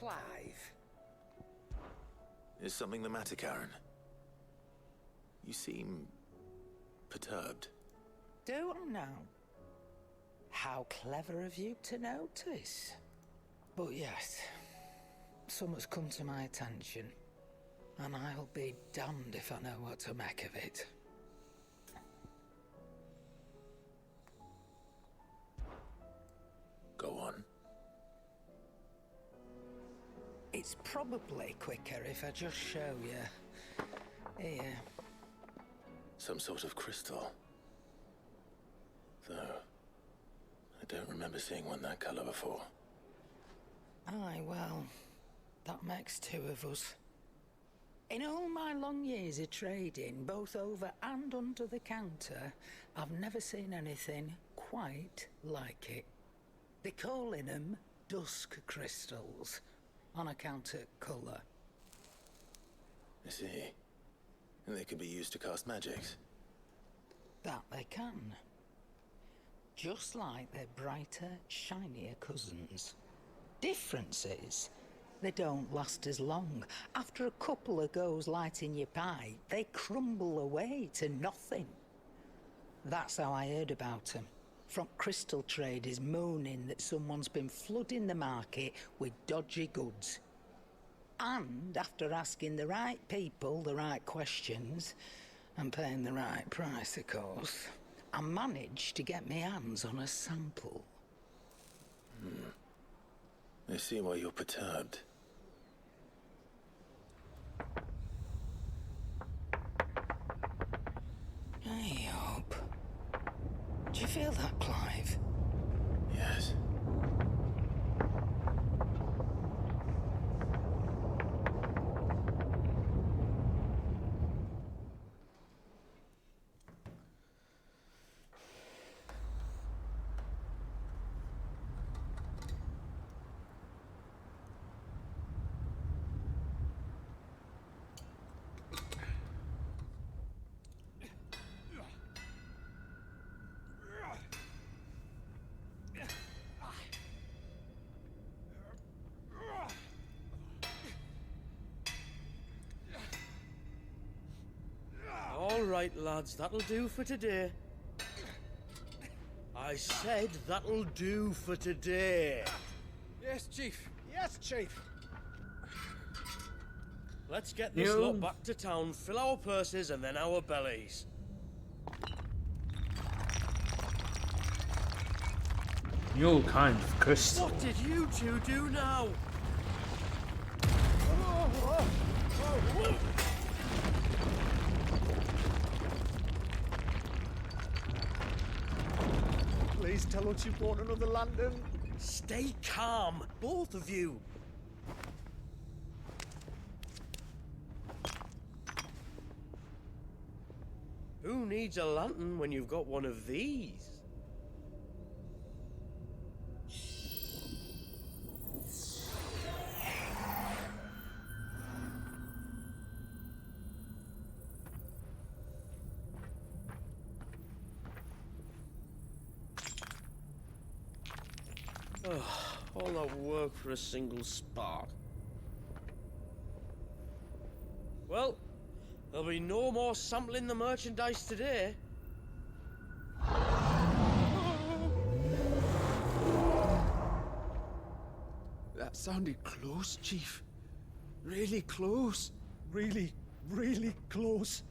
Clive. Is something the matter, Karen? You seem perturbed. Do I now? How clever of you to notice. But yes, something's come to my attention, and I'll be damned if I know what to make of it. Go on. It's probably quicker if I just show you. Here. Some sort of crystal. Though, I don't remember seeing one that color before. Aye, well, that makes two of us. In all my long years of trading, both over and under the counter, I've never seen anything quite like it. They're calling them dusk crystals, on account of colour. I see. And they can be used to cast magics. That they can. Just like their brighter, shinier cousins. Difference is, they don't last as long. After a couple of goes lighting your pipe, they crumble away to nothing. That's how I heard about them. From crystal traders moaning that someone's been flooding the market with dodgy goods. And after asking the right people the right questions, and paying the right price, of course, I managed to get my hands on a sample. I see why you're perturbed. I hope. Do you feel that, Clive? Yes. All right, lads, that'll do for today. I said that'll do for today. Yes, Chief. Yes, Chief. Let's get this lot back to town, fill our purses and then our bellies. New kind of crystal. What did you two do now? Please tell us you bought another lantern. Stay calm, both of you. Who needs a lantern when you've got one of these? All that work for a single spark. Well, there'll be no more sampling the merchandise today. That sounded close, Chief. Really close. Really, really close.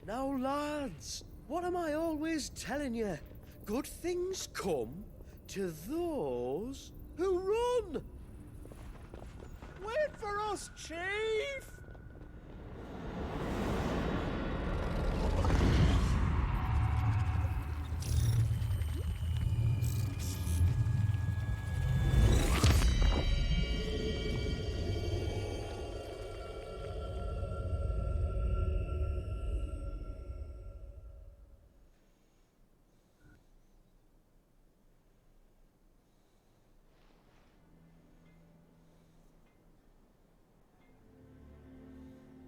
Now, lads, what am I always telling you? Good things come to those who run. Wait for us, Chief!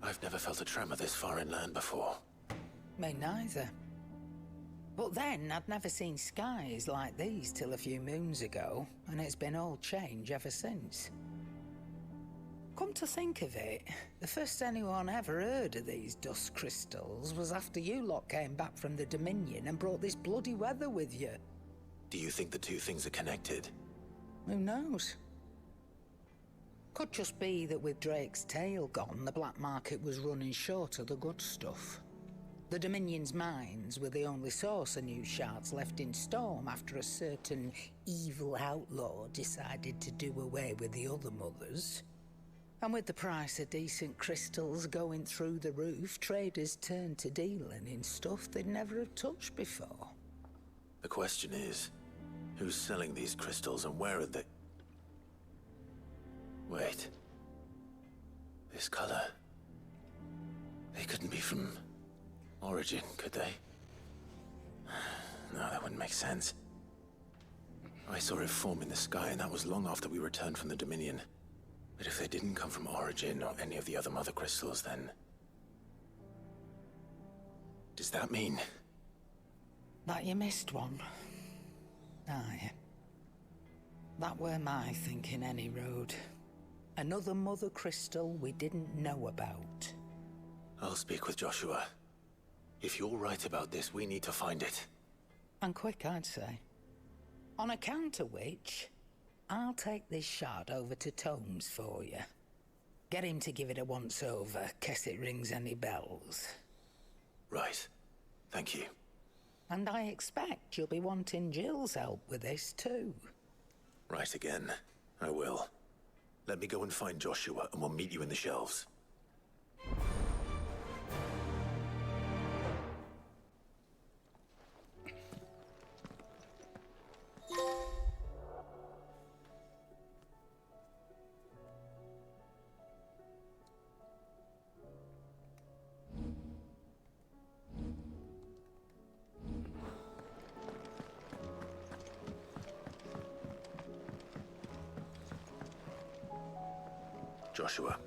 I've never felt a tremor this far inland before. Me neither. But then, I'd never seen skies like these till a few moons ago, and it's been all change ever since. Come to think of it, the first anyone ever heard of these dust crystals was after you lot came back from the Dominion and brought this bloody weather with you. Do you think the two things are connected? Who knows? Could just be that with Drake's tail gone, the black market was running short of the good stuff. The Dominion's mines were the only source of new shards left in Storm after a certain evil outlaw decided to do away with the other mothers. And with the price of decent crystals going through the roof, traders turned to dealing in stuff they'd never have touched before. The question is, who's selling these crystals and where are they? Wait. This color. They couldn't be from Origin, could they? No, that wouldn't make sense. I saw it form in the sky, and that was long after we returned from the Dominion. But if they didn't come from Origin or any of the other mother crystals, then... does that mean... That you missed one? Aye. That were my thinking, any road. Another mother crystal we didn't know about. I'll speak with Joshua. If you're right about this, we need to find it. And quick, I'd say. On account of which, I'll take this shard over to Tomes for you. Get him to give it a once-over, case it rings any bells. Right. Thank you. And I expect you'll be wanting Jill's help with this too. Right again. I will. Let me go and find Joshua, and we'll meet you in the shelves. Joshua,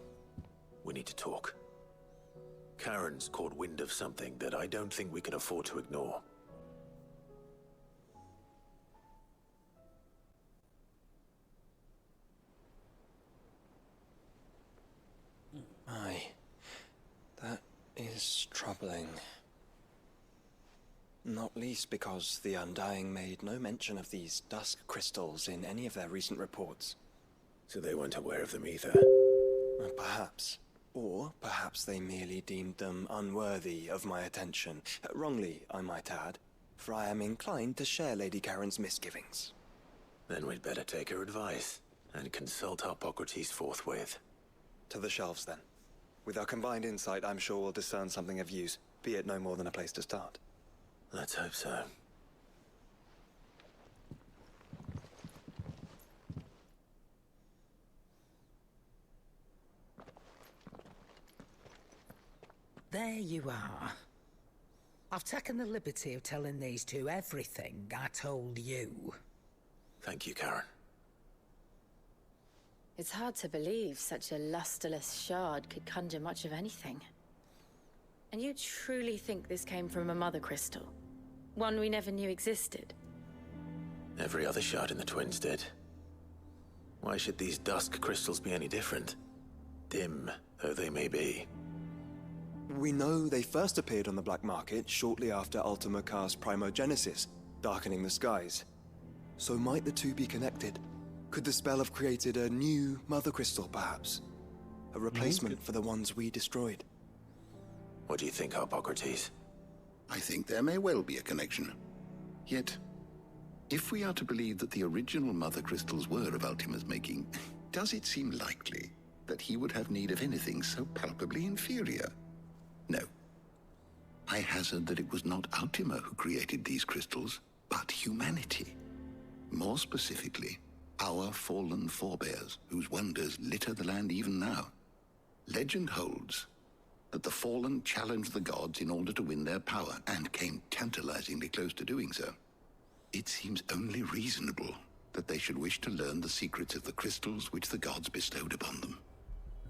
we need to talk. Karen's caught wind of something that I don't think we can afford to ignore. Aye. That is troubling. Not least because the Undying made no mention of these dusk crystals in any of their recent reports. So they weren't aware of them either. Perhaps. Or perhaps they merely deemed them unworthy of my attention. Wrongly, I might add, for I am inclined to share Lady Karen's misgivings. Then we'd better take her advice and consult Harpocrates forthwith. To the shelves, then. With our combined insight, I'm sure we'll discern something of use, be it no more than a place to start. Let's hope so. There you are. I've taken the liberty of telling these two everything I told you. Thank you, Karen. It's hard to believe such a lusterless shard could conjure much of anything. And you truly think this came from a mother crystal? One we never knew existed? Every other shard in the Twins did. Why should these dusk crystals be any different? Dim though they may be. We know they first appeared on the black market shortly after Ultima cast Primogenesis, darkening the skies. So might the two be connected? Could the spell have created a new mother crystal, perhaps? A replacement for the ones we destroyed? What do you think, Harpocrates? I think there may well be a connection. Yet, if we are to believe that the original mother crystals were of Ultima's making, does it seem likely that he would have need of anything so palpably inferior? No. I hazard that it was not Ultima who created these crystals, but humanity. More specifically, our fallen forebears, whose wonders litter the land even now. Legend holds that the fallen challenged the gods in order to win their power, and came tantalizingly close to doing so. It seems only reasonable that they should wish to learn the secrets of the crystals which the gods bestowed upon them.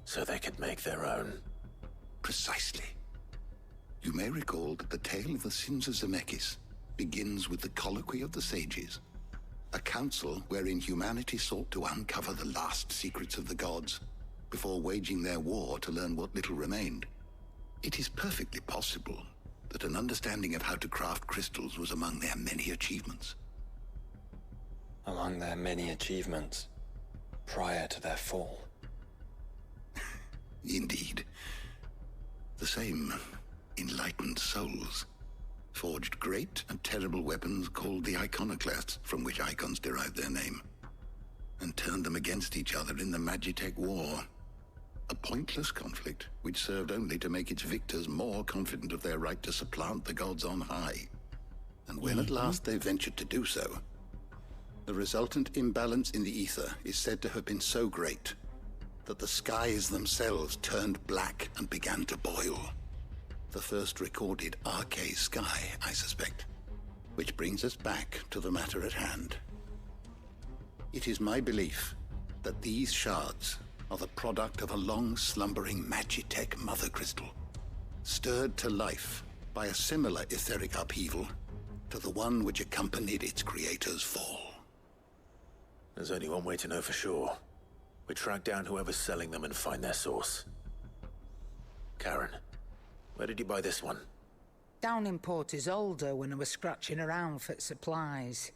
So they could make their own. Precisely. You may recall that the tale of the sins of Zemeckis begins with the colloquy of the sages, a council wherein humanity sought to uncover the last secrets of the gods, before waging their war to learn what little remained. It is perfectly possible that an understanding of how to craft crystals was among their many achievements. Among their many achievements prior to their fall. Indeed. The same enlightened souls forged great and terrible weapons called the Iconoclasts, from which icons derived their name, and turned them against each other in the Magitech War. A pointless conflict which served only to make its victors more confident of their right to supplant the gods on high. And when at last they ventured to do so, the resultant imbalance in the ether is said to have been so great that the skies themselves turned black and began to boil. The first recorded Arcane sky, I suspect. Which brings us back to the matter at hand. It is my belief that these shards are the product of a long-slumbering Magitech mother crystal, stirred to life by a similar etheric upheaval to the one which accompanied its creator's fall. There's only one way to know for sure. We track down whoever's selling them and find their source. Karen, where did you buy this one? Down in Port Isolde when I was scratching around for supplies.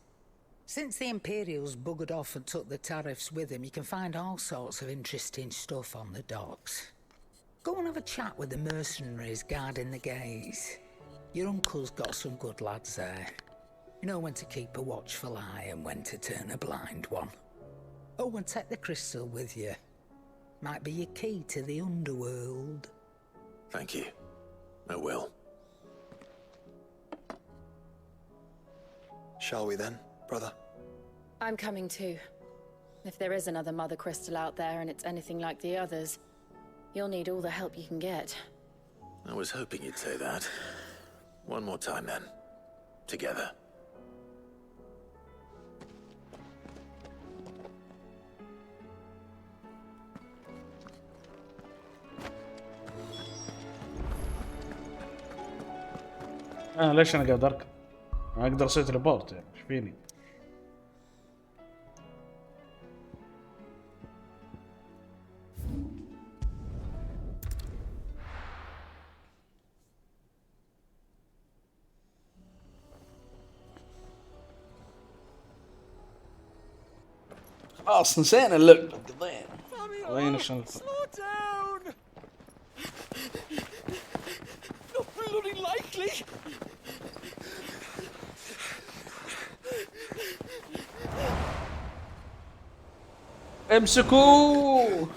Since the Imperials buggered off and took the tariffs with them, you can find all sorts of interesting stuff on the docks. Go and have a chat with the mercenaries guarding the gates. Your uncle's got some good lads there. You know when to keep a watchful eye and when to turn a blind one. Oh, and take the crystal with you. Might be your key to the underworld. Thank you. I will. Shall we then, brother? I'm coming too. If there is another Mother Crystal out there and it's anything like the others, you'll need all the help you can get. I was hoping you'd say that. One more time then. Together. ليش انا قاعد اركض؟ انا اقدر اسوي تليبورت يعني ايش فيني؟ خلاص نسينا اللعبة قضينا شلون Slow down! Not bloody likely! امسكوه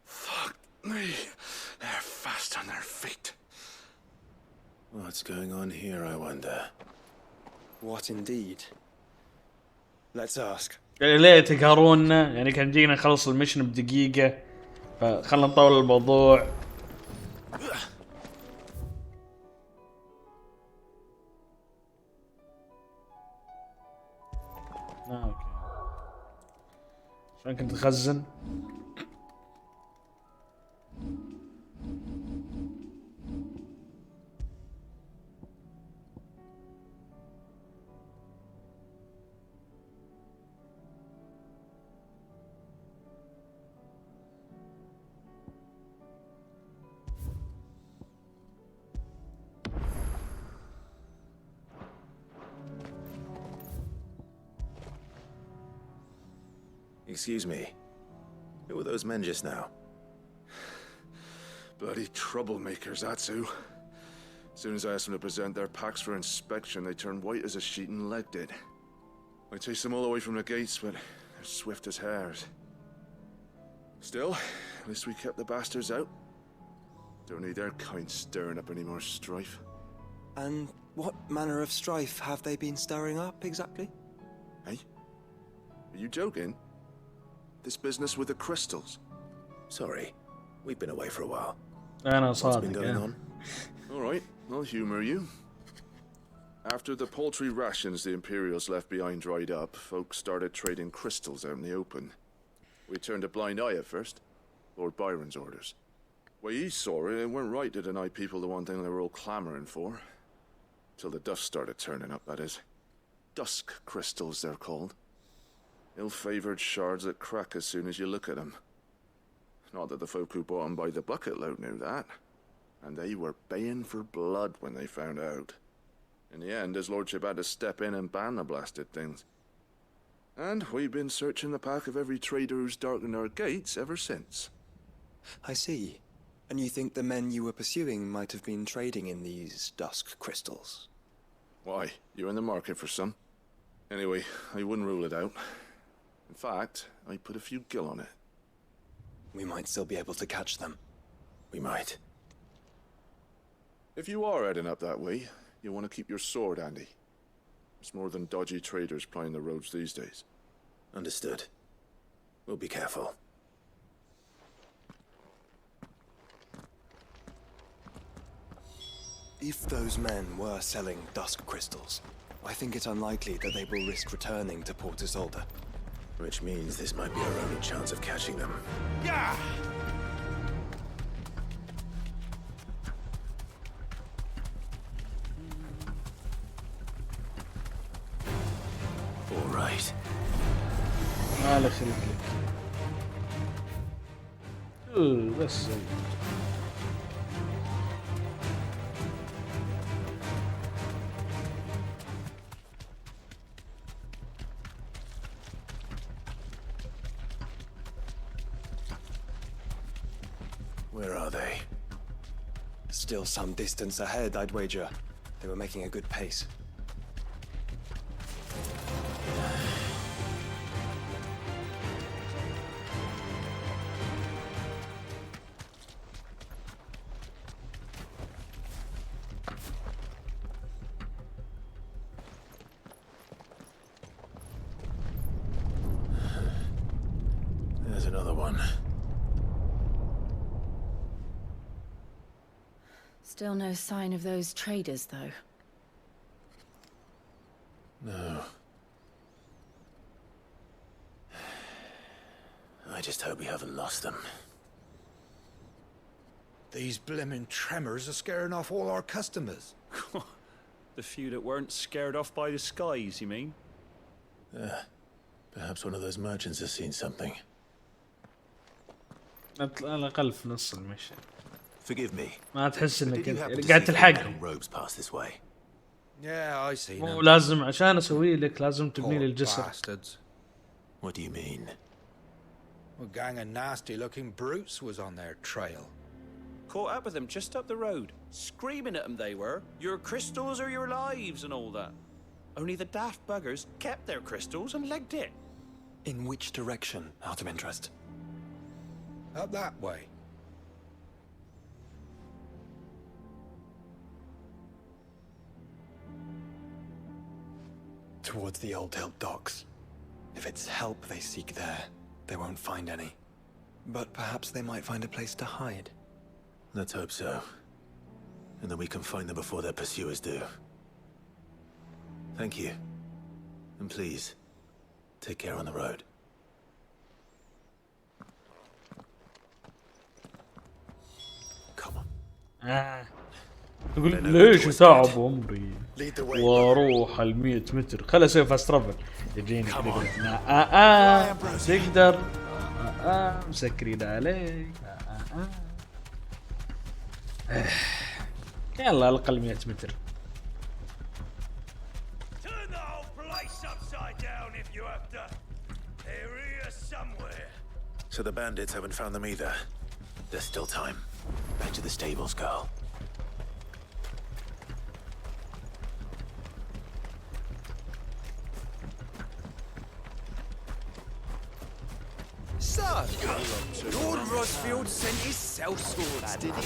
Fuck me. They're fast on their feet. What's going on here, I wonder? What indeed? Let's ask. ليه تقهروننا؟ يعني كان جينا نخلص المشن بدقيقة فخلنا نطول الموضوع. اوكي شلون كنت تخزن؟ Excuse me. Who were those men just now? Bloody troublemakers, that's who. As soon as I asked them to present their packs for inspection, they turned white as a sheet and legged it. I chased them all away from the gates, but they're swift as hares. Still, at least we kept the bastards out. Don't need their kind stirring up any more strife. And what manner of strife have they been stirring up exactly? Hey? Are you joking? This business with the crystals? Sorry. We've been away for a while. أنا What's been صادق going on? Alright, I'll humor you. After the paltry rations the Imperials left behind dried up, folks started trading crystals out in the open. We turned a blind eye at first. Lord Byron's orders. Way he saw it, it weren't right to deny people the one thing they were all clamoring for. Till the dust started turning up, that is. dusk crystals, they're called. Ill-favored shards that crack as soon as you look at them. Not that the folk who bought them by the bucket load knew that. And they were baying for blood when they found out. In the end, his lordship had to step in and ban the blasted things. And we've been searching the pack of every trader who's darkened our gates ever since. I see. And you think the men you were pursuing might have been trading in these dusk crystals? Why, you're in the market for some. Anyway, I wouldn't rule it out. In fact, I put a few gil on it. We might still be able to catch them. We might. If you are heading up that way, you'll want to keep your sword handy. It's more than dodgy traders plying the roads these days. Understood. We'll be careful. If those men were selling dusk crystals, I think it unlikely that they will risk returning to Port Isolde. Which means this might be our only chance of catching them. Yeah! All right. ما له خلق لك. بس زي. Where are they? Still some distance ahead, I'd wager. They were making a good pace. There's another one. Still no sign of those traders, though. No. I just hope we haven't lost them. These blimmin' tremors are scaring off all our customers. The few that weren't scared off by the skies, you mean? Perhaps one of those merchants has seen something. على الأقل في نص المشي. Forgive me. ما تحس But إنك did you happen to قاعد see تلحقهم. robes pass this way? Yeah, I see. مو لازم عشان أسوي لك لازم تبني لي الجسر. Bastards. What do you mean? A gang of nasty-looking brutes was on their trail. Caught up with them just up the road, screaming at them they were, your crystals are your lives and all that. Only the daft buggers kept their crystals and legged it. In which direction, out of interest? Up that way. Towards the Old Hill docks. If it's help they seek there, they won't find any. But perhaps they might find a place to hide. Let's hope so. And that we can find them before their pursuers do. Thank you. And please, take care on the road. Come on. تقول ليش تعب عمري واروح ال 100 متر خل اسوي فاست ترافل يجيني تقدر مسكرين عليك يلا على الاقل 100 متر. So the bandits haven't found them either. There's still time. Back to the stables, girl. Sir, Lord Rosfield sent his sellswords, did he?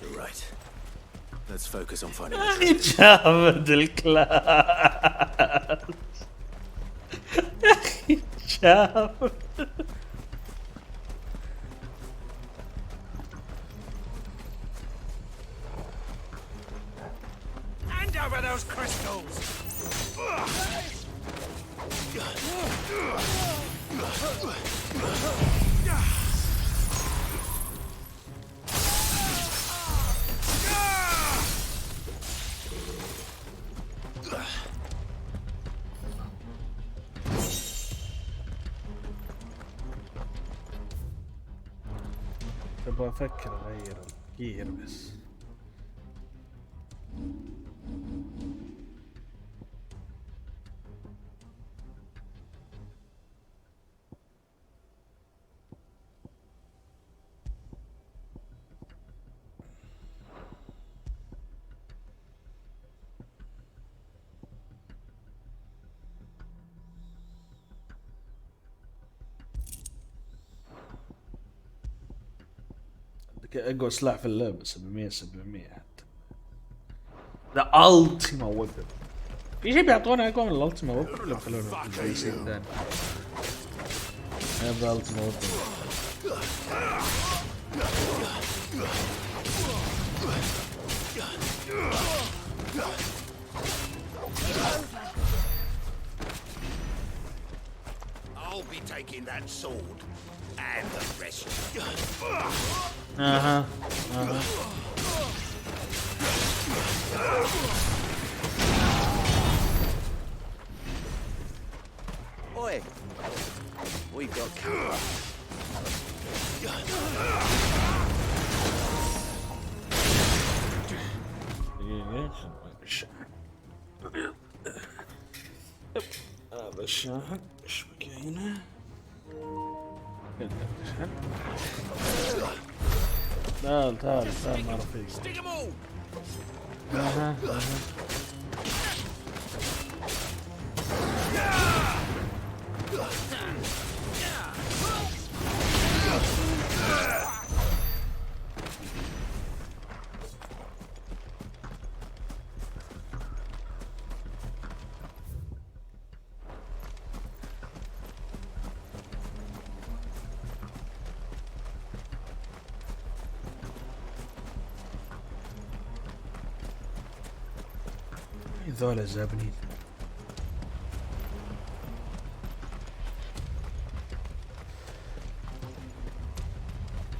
You're right. Let's focus on finding أخي جامد الكلاس. أخي الشام. Hand over those crystals! ابغى افكر اغير الجير بس. اقوى سلاح في اللعبة 700 حتى. ذا التيما ويبن. في شيء بيعطونا اقوى من الالتيما ويبن ولا بيخلونا في شيء ثاني؟ هذا الالتيما ويبن. I'll be taking that sword and the rest. Oi, we've got cover. هذا الشاحن ايش بقى هنا؟ تعال مع رفيق. ذولا زابنين.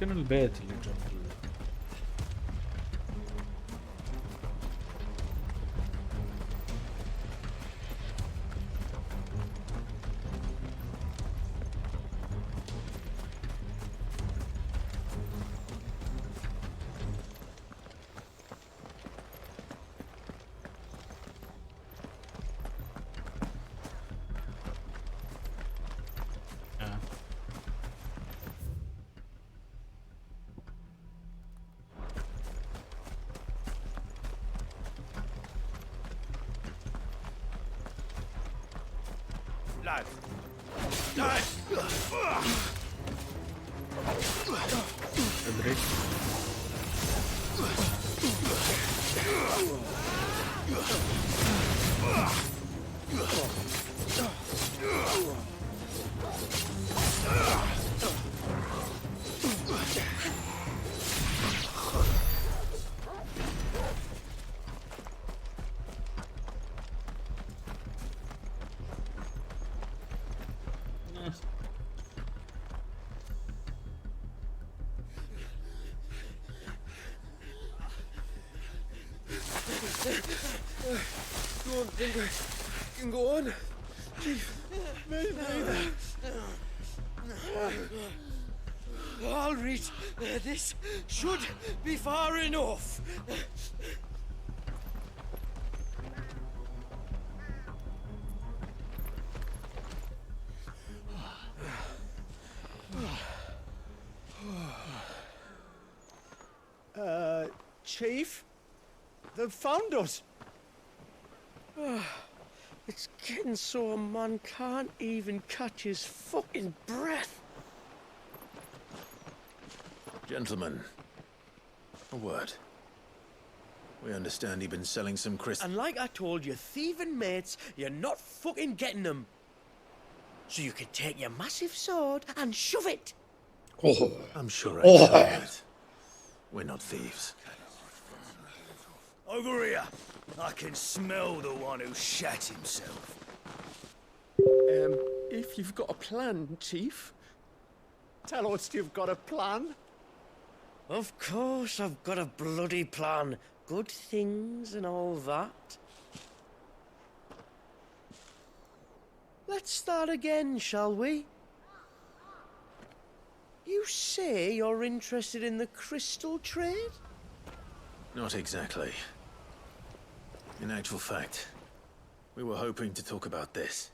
كان البيت اللي جنب Don't think I can go on. Chief, maybe. I'll reach. This should be far enough. Chief? They've found us. It's getting so a man can't even catch his fucking breath. Gentlemen, a word. We understand you've been selling some crystals. And like I told your thieving mates, you're not fucking getting them. so you can take your massive sword and shove it. Oh. I'm sure I can do it. We're not thieves. Over here. I can smell the one who shat himself. If you've got a plan, Chief. Tell us you've got a plan. Of course I've got a bloody plan. Good things and all that. Let's start again, shall we? You say you're interested in the crystal trade? Not exactly. In actual fact, we were hoping to talk about this.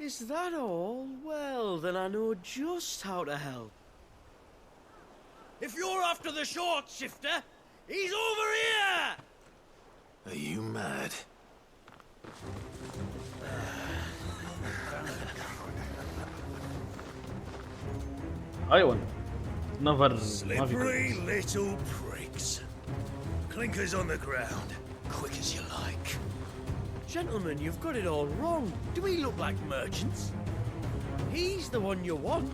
Is that all? Well, then I know just how to help. If you're after the short shifter, he's over here! Are you mad? ايوه نفر ما Slippery في little pricks. Clinkers on the ground, quick as you like. Gentlemen, you've got it all wrong. Do we look like merchants? He's the one you want.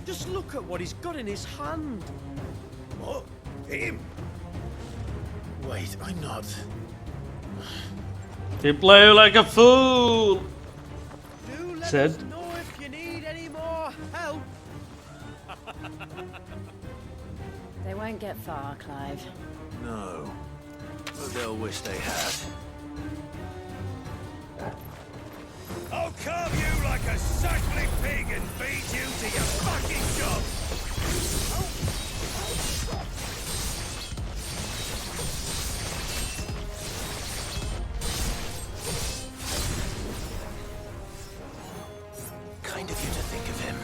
Just look at what he's got in his hand. What? Him? Wait, I'm not. You play like a fool. Do let Said. us know if you need any more help. They won't get far, Clive. No. But they'll wish they had. I'll carve you like a suckling pig and feed you to your fucking job! Kind of you to think of him.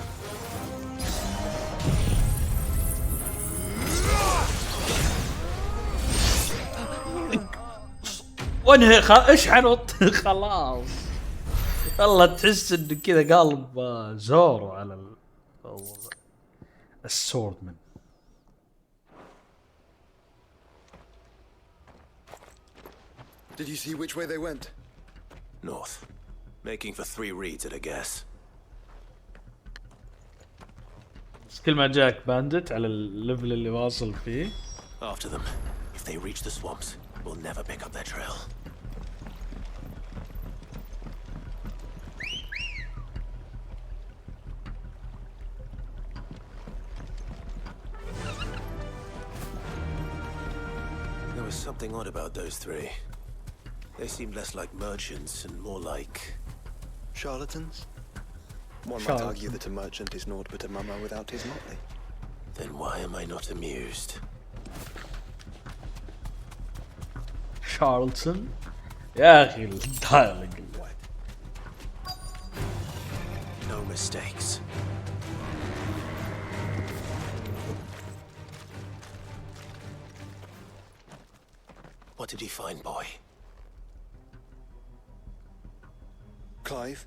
وانهي اشحن خلاص. والله تحس انه كذا قلب زورو على السوردمان. Did you see which way they went? North. Making for 3 reeds at a guess. بس كل ما جاك باندت على الليفل اللي واصل فيه. After them. If they reach the swamps, we'll never pick up their trail. There was something odd about those 3. They seemed less like merchants and more like... Charlatans? One might argue that a merchant is naught but a mummer without his motley. Then why am I not amused? شارلتون يا اخي الدايلوج. No mistakes. What did he find, boy? Clive,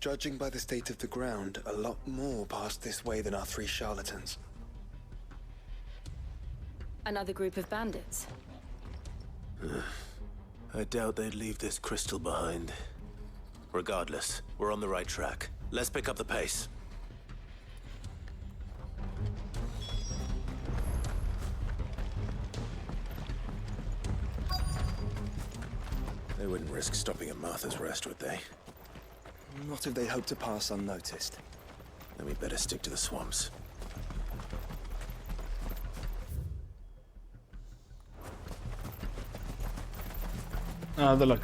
judging by the state of the ground, a lot more passed this way than our 3 charlatans. Another group of bandits. I doubt they'd leave this crystal behind. Regardless, we're on the right track. Let's pick up the pace. They wouldn't risk stopping at Martha's Rest, would they? Not if they hope to pass unnoticed. Then we better stick to the swamps. هذا لك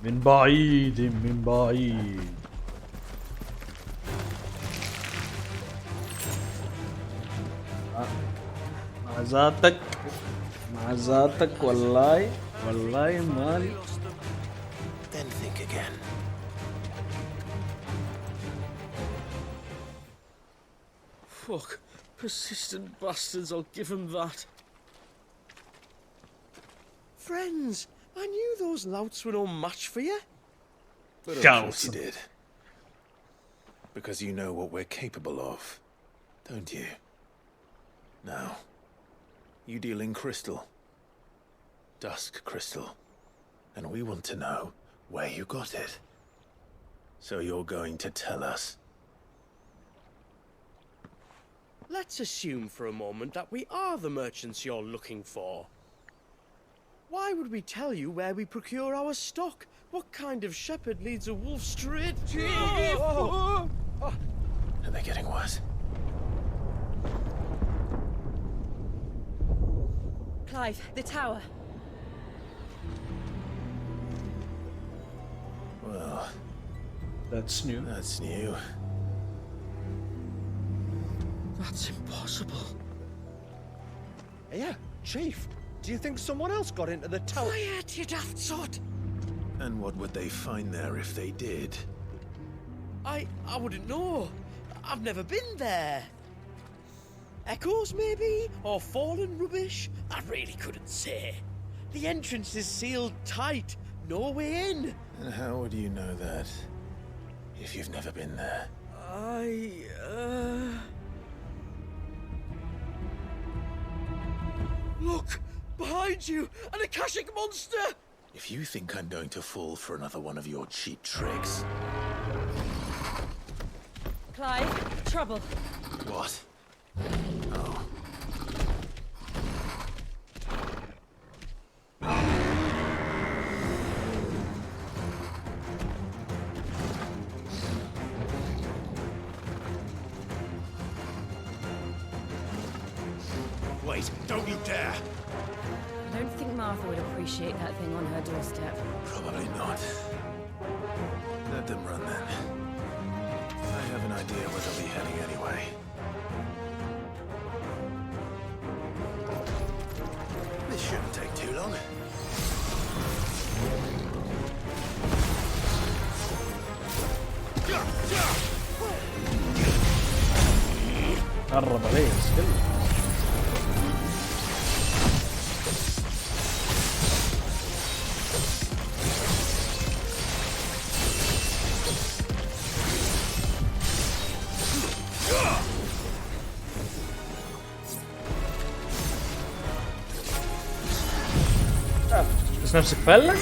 من بعيد من بعيد. مع ذاتك مع ذاتك والله والله مالي. Then think again. Fuck. Persistent bastards, I'll give them that. Friends, I knew those louts were no match for you. But of course you did. Because you know what we're capable of, don't you? Now, you deal in crystal. Dusk crystal. And we want to know where you got it. So you're going to tell us? Let's assume for a moment that we are the merchants you're looking for. Why would we tell you where we procure our stock? What kind of shepherd leads a wolf straight? Are they getting worse? Clive, the tower. Well, that's new. That's new. That's impossible. Yeah, Chief. Do you think someone else got into the tower? Quiet, you daft sot! And what would they find there if they did? I wouldn't know. I've never been there. Echoes, maybe? Or fallen rubbish? I really couldn't say. The entrance is sealed tight. No way in. And how would you know that, if you've never been there? Look! Behind you! An Akashic monster! If you think I'm going to fall for another one of your cheap tricks... Clive, trouble. What? Oh. Wait, don't you dare! I don't think Martha would appreciate that thing on her doorstep. Probably not. Let them run then. I have an idea where they'll be heading anyway. This shouldn't take too long. قرب عليه سكل. بس نفسك فلك؟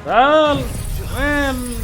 تعال وين؟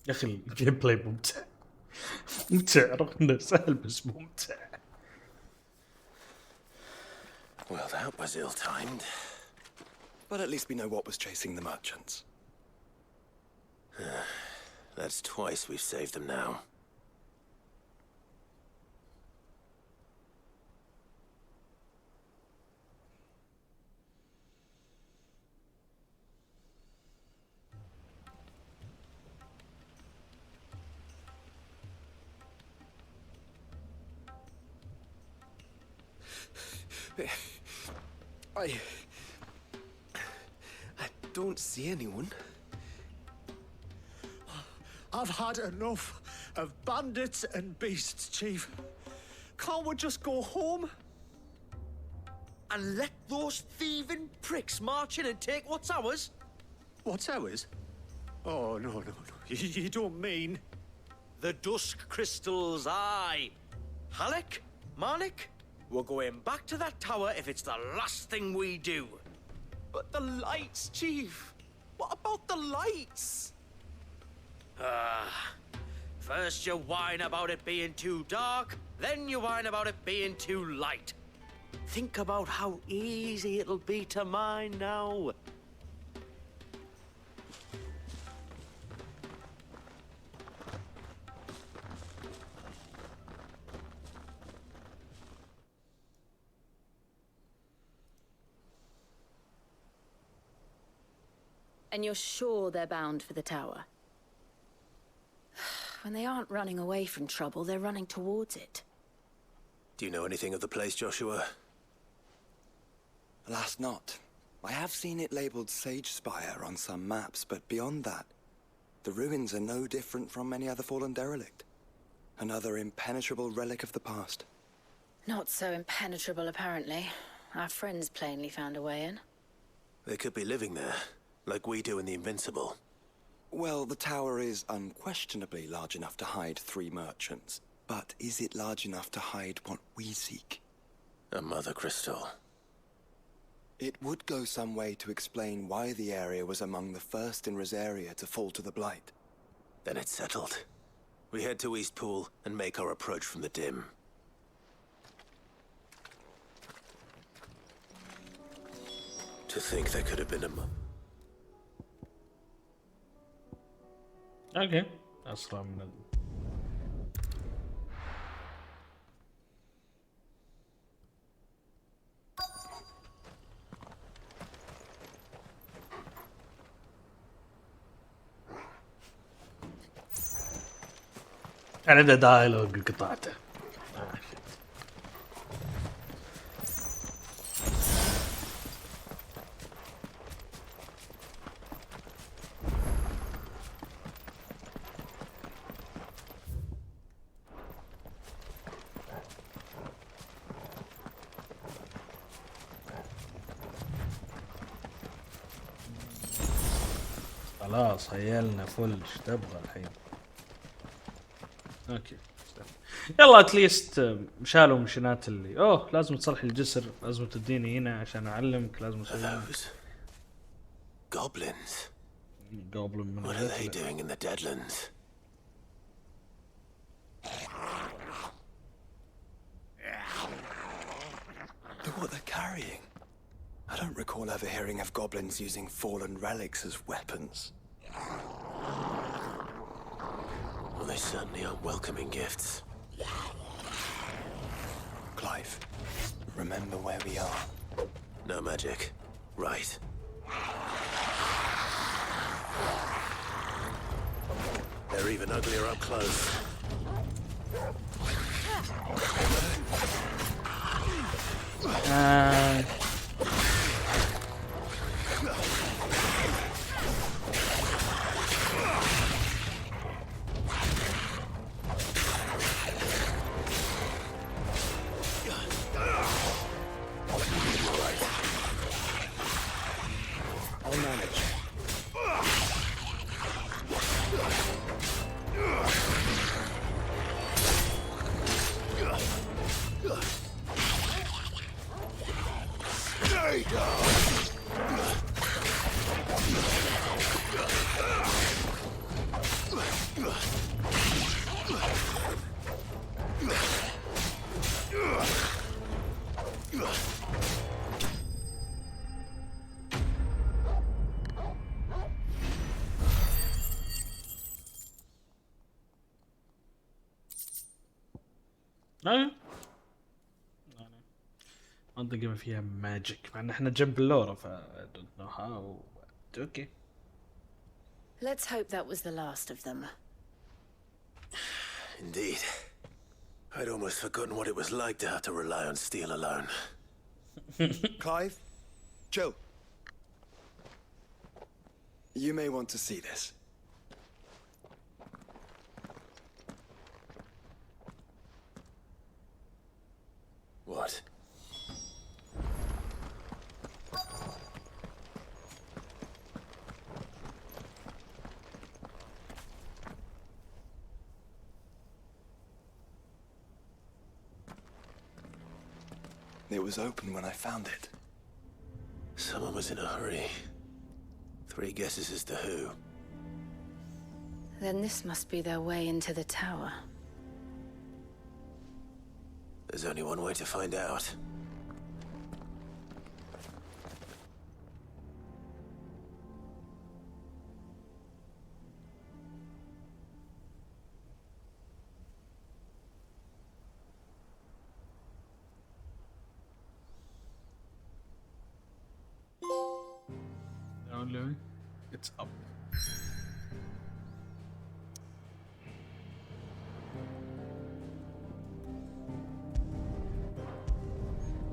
يا اخي الجيم بلاي ممتع ممتع رغم انه سهل بس ممتع. Well, that was ill-timed. But at least we know what was chasing the merchants. That's twice we've saved them now. I don't see anyone. I've had enough of bandits and beasts, Chief. Can't we just go home? And let those thieving pricks march in and take what's ours? What's ours? Oh, no. You don't mean... The Dusk Crystals, aye. Halleck, Marnik, we're going back to that tower if it's the last thing we do. But the lights, Chief! What about the lights? First you whine about it being too dark, then you whine about it being too light. Think about how easy it'll be to mine now. And you're sure they're bound for the tower? When they aren't running away from trouble, they're running towards it. Do you know anything of the place, Joshua? Alas, not. I have seen it labeled Sage Spire on some maps, but beyond that, the ruins are no different from any other fallen derelict. Another impenetrable relic of the past. Not so impenetrable, apparently. Our friends plainly found a way in. They could be living there, like we do in the Invincible. Well, the tower is unquestionably large enough to hide 3 merchants. But is it large enough to hide what we seek? A Mother Crystal. It would go some way to explain why the area was among the first in Rosaria to fall to the Blight. Then it's settled. We head to Eastpool and make our approach from the dim. To think there could have been a Okay. أسرع من أنا ده دايلوج قطعته. خلاص هيلنا فل ايش تبغى الحين. اوكي يلا اتليست شالوا مشينات اللي لازم تصلح الجسر، لازم تديني هنا عشان اعلمك، لازم اسوي goblins. Goblin. What are they doing in the Deadlands? Look what they're carrying. I don't recall ever hearing of goblins using fallen relics as weapons. Well, they certainly aren't welcoming gifts. Clive, remember where we are. No magic. Right. They're even uglier up close. I'll manage. لا منطقة ما فيها ماجيك مع ان احنا جنب اللورا ف I don't know how but okay. Let's hope that was the last of them. Indeed. I'd almost forgotten what it was like to have to rely on steel alone. Clive, Joe. You may want to see this. What? It was open when I found it. Someone was in a hurry. 3 guesses as to who. Then this must be their way into the tower. There's only one way to find out. Down, Louis. It's up.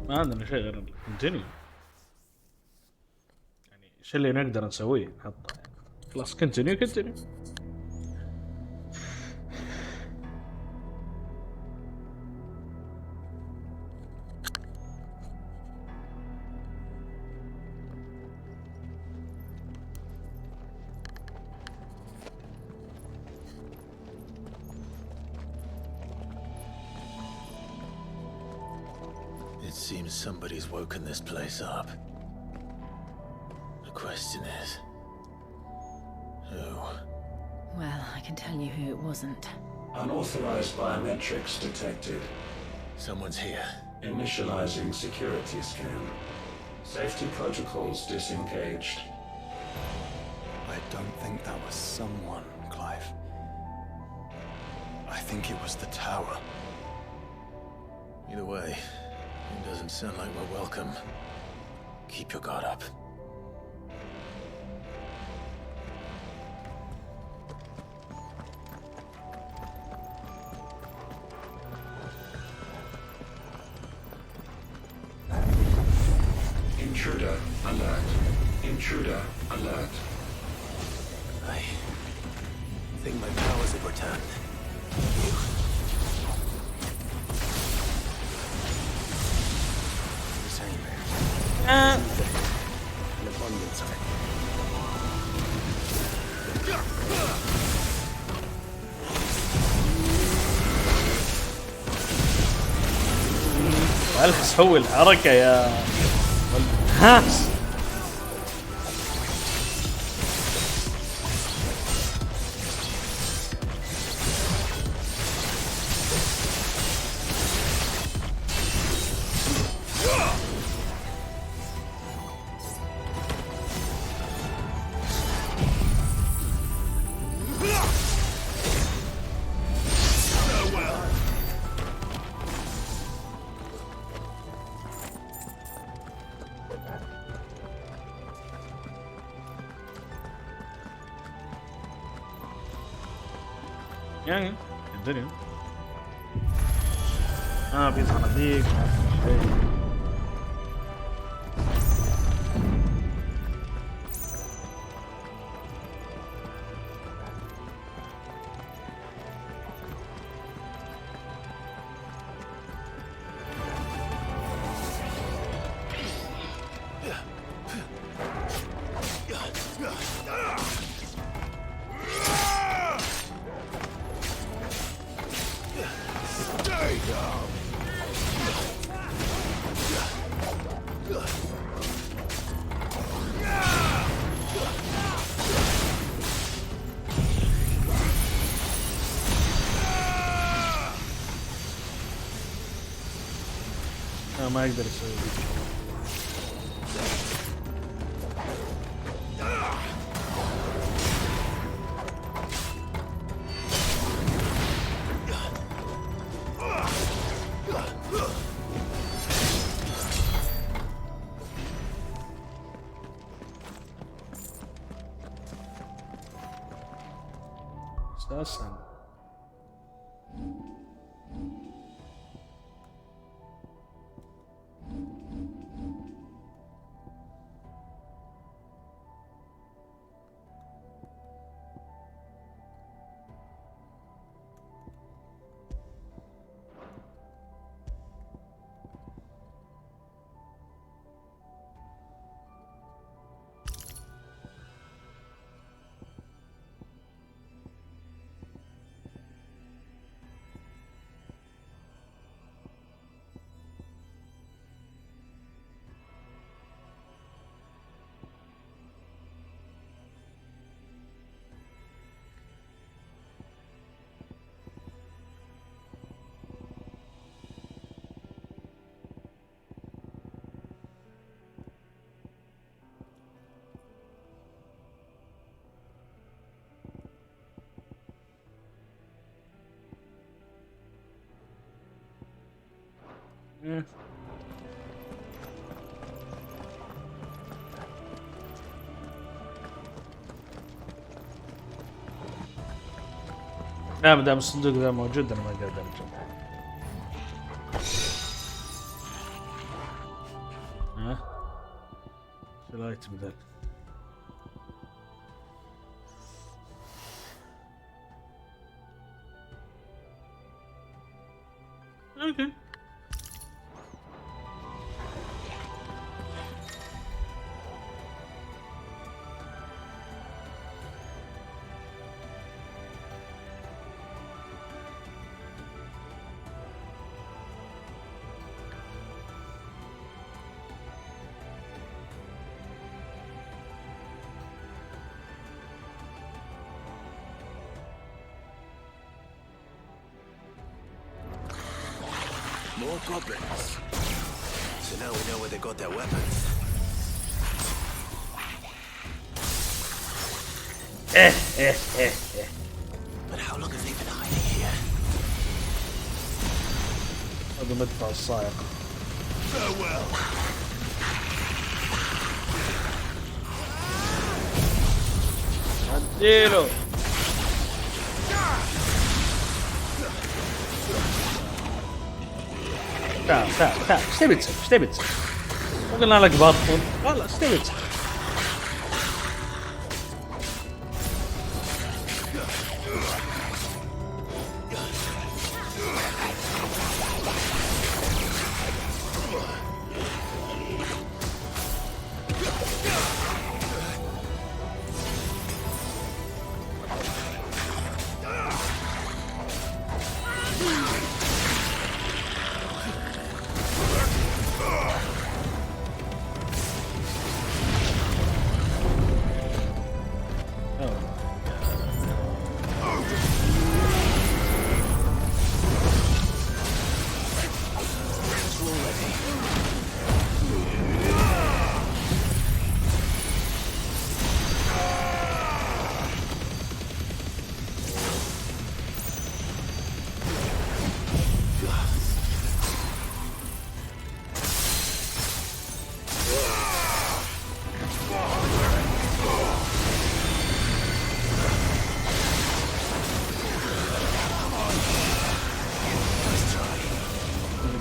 ما عندنا شيء غير الكونتينيو. يعني ايش اللي نقدر نسويه نحطه يعني. خلاص كونتينيو. It seems somebody's woken this place up. The question is, who? Well, I can tell you who it wasn't. Unauthorized biometrics detected. Someone's here. Initializing security scan. Safety protocols disengaged. I don't think that was someone, Clive. I think it was the tower. Either way, it doesn't sound like we're welcome. Keep your guard up. Intruder alert. Intruder alert. I think my powers have returned. ألف سوي الحركة يا ناس. يعني الدنيا في صناديق شيء. ما اقدر اسوي. اساسا Yeah. لا ما دام الصندوق ذا موجود انا ما اقدر ارجع. ها؟ شو الايتم ذا؟ اوكي. More goblins. So now we know where they got their weapons. But how long have they been hiding here? هذا مدفع الصاعق. Farewell. اديله. تعال ايش تبي تسوي؟ ايش تبي تسوي؟ مو قلنا لك بطل؟ والله ايش تبي تسوي؟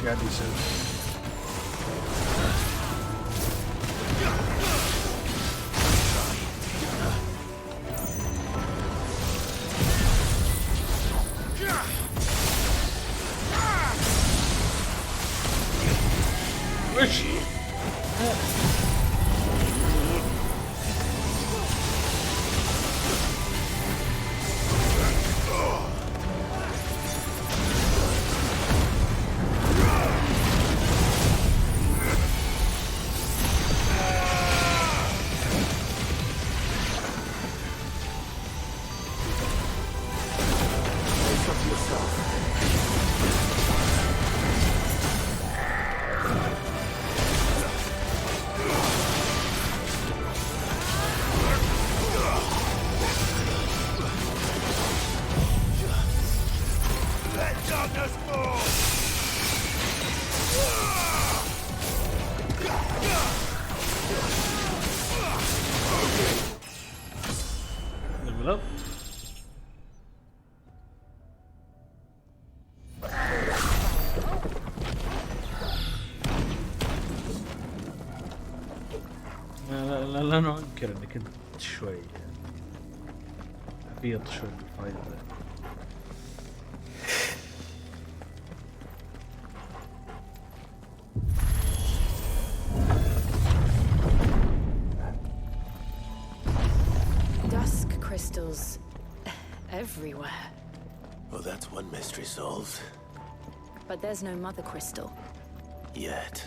قاعد يسوي. وش؟ لا انا انكر اني كنت شوي ابيض شوي بالفايل ذا. Dusk crystals everywhere. Well, that's one mystery solved. But there's no mother crystal. Yet.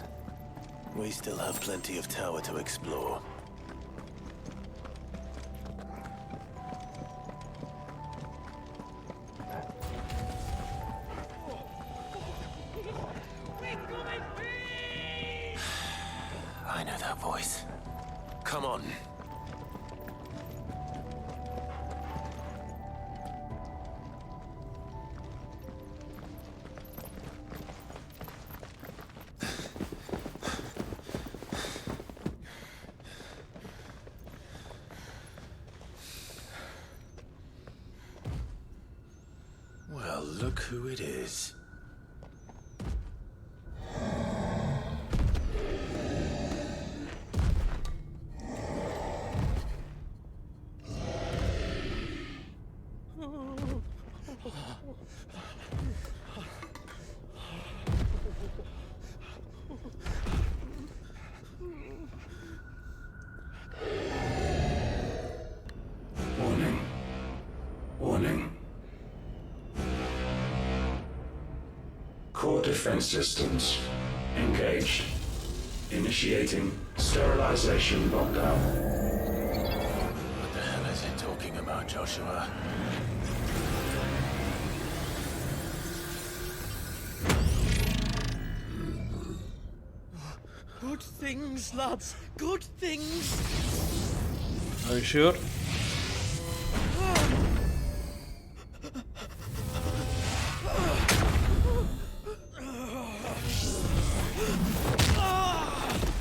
We still have plenty of tower to explore. I know that voice. Come on. look who it is. Warning. Core defense systems engaged. Initiating sterilization lockdown. What the hell is it talking about, Joshua? Good things, lads. Good things. Are you sure?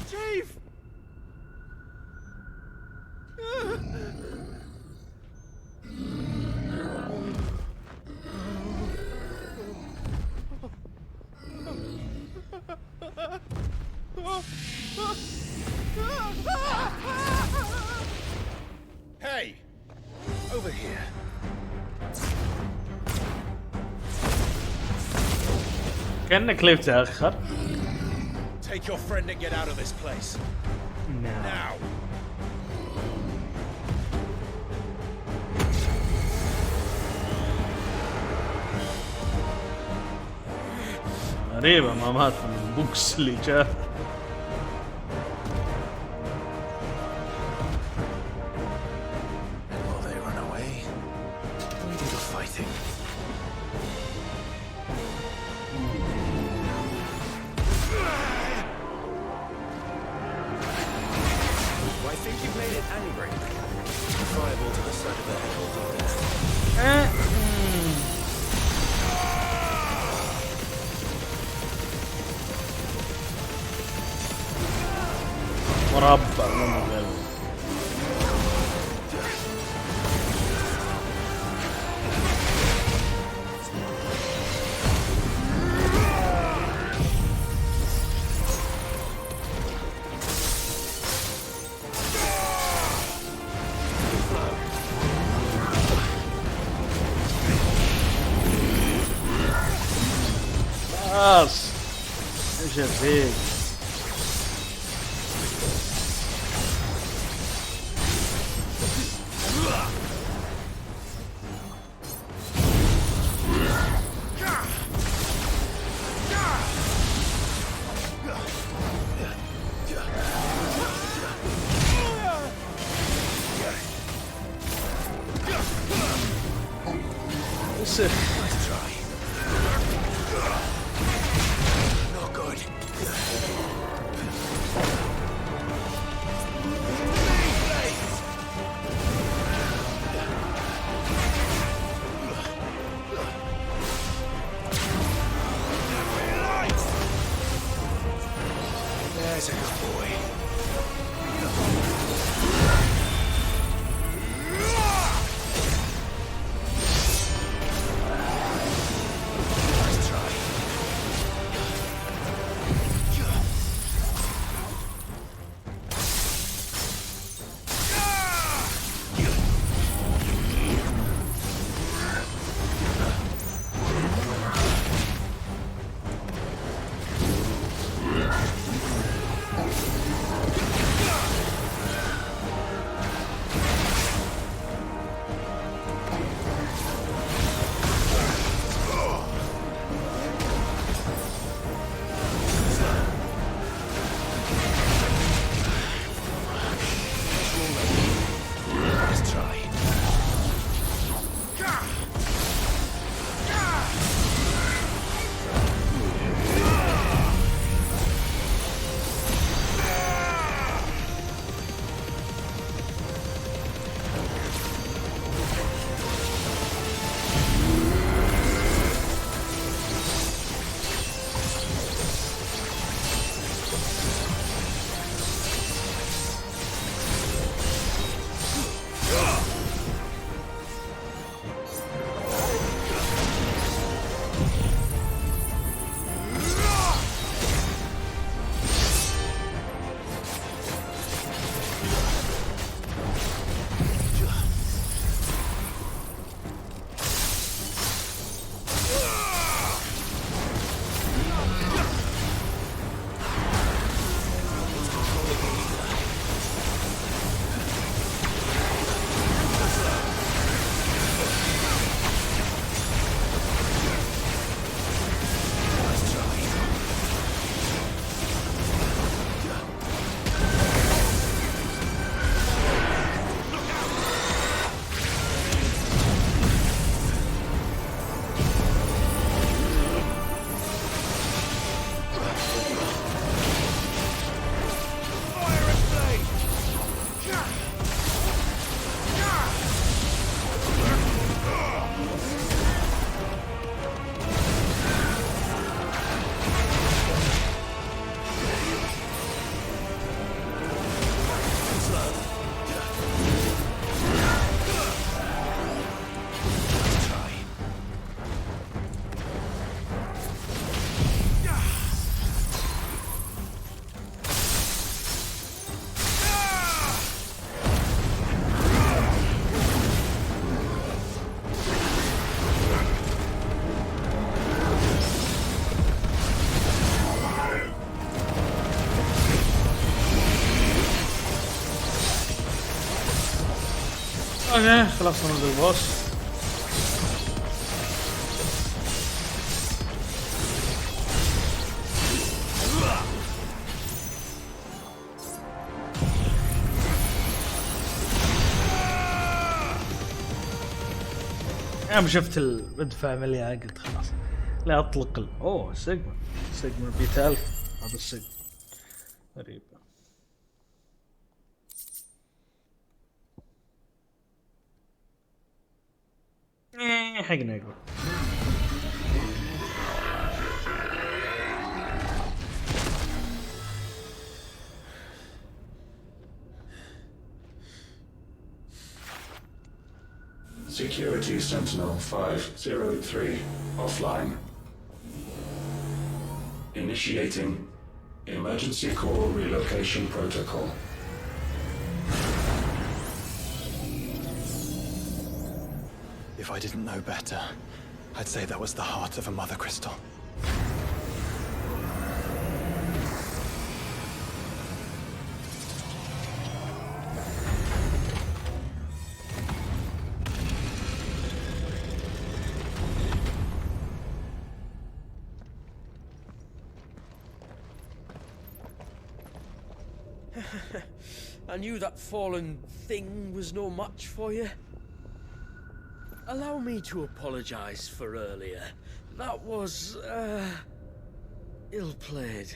Chief! Hey! Over here. كأنك ليه بتأخر. Take your friend and get out of this place. Now! غريبة ما مات من البوكس اللي جاء. Will they run away? We do the fighting. I think you've made it angry. Fireball to the side of the head will do that. مربع من القلب. خلاص ايش فيك؟ Nice try. Not good. There's a good boy. اوكي خلصنا من البوس. انا شفت المدفع مليان قلت خلاص لا اطلق اوه سيجما 100000 هذا السيجما غريب. حقنا يقول Security Sentinel 503 offline. Initiating emergency call relocation protocol. If I didn't know better, I'd say that was the heart of a Mother Crystal. I knew that fallen thing was no match for you. Allow me to apologize for earlier. That was, ill-played.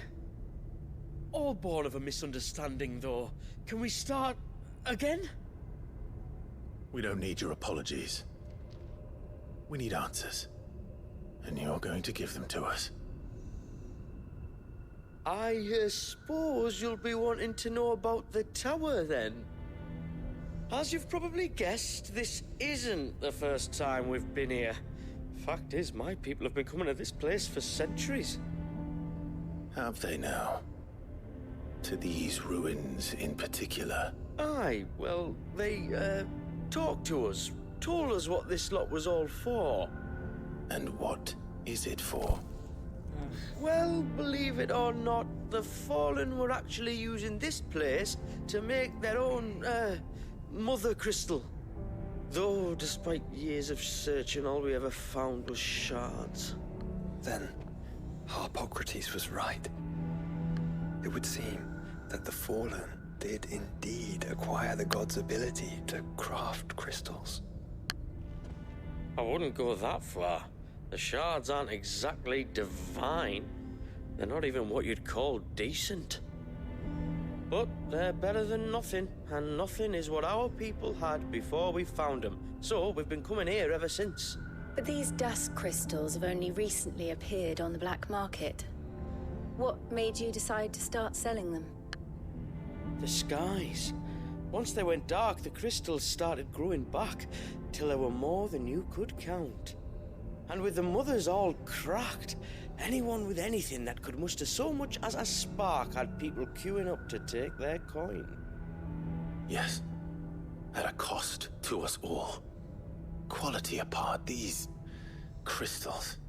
All born of a misunderstanding, though. Can we start again? We don't need your apologies. We need answers. And you're going to give them to us. I suppose you'll be wanting to know about the tower, then? As you've probably guessed, this isn't the first time we've been here. Fact is, my people have been coming to this place for centuries. Have they now? To these ruins in particular? Aye, well, they, talked to us. Told us what this lot was all for. And what is it for? Well, believe it or not, the Fallen were actually using this place to make their own, Mother Crystal. Though, despite years of searching, all we ever found was shards. Then, Harpocrates was right. It would seem that the Fallen did indeed acquire the god's ability to craft crystals. I wouldn't go that far. The shards aren't exactly divine. They're not even what you'd call decent. But they're better than nothing, and nothing is what our people had before we found them. So we've been coming here ever since. But these dust crystals have only recently appeared on the black market. What made you decide to start selling them? The skies. Once they went dark, the crystals started growing back, till there were more than you could count. And with the mothers all cracked, anyone with anything that could muster so much as a spark had people queuing up to take their coin. Yes, at a cost to us all. Quality apart, these crystals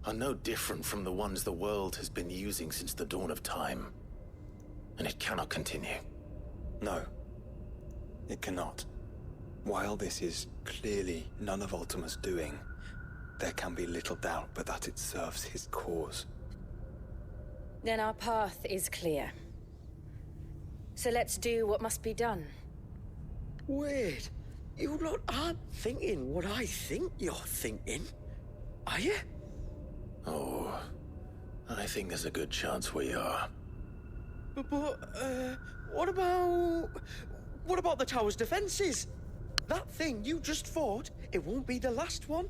are no different from the ones the world has been using since the dawn of time. And it cannot continue. No, it cannot. While this is clearly none of Ultima's doing, there can be little doubt but that it serves his cause. Then our path is clear. So let's do what must be done. Wait, you lot aren't thinking what I think you're thinking, are you? Oh, I think there's a good chance we are. But what about the tower's defenses? That thing you just fought, it won't be the last one.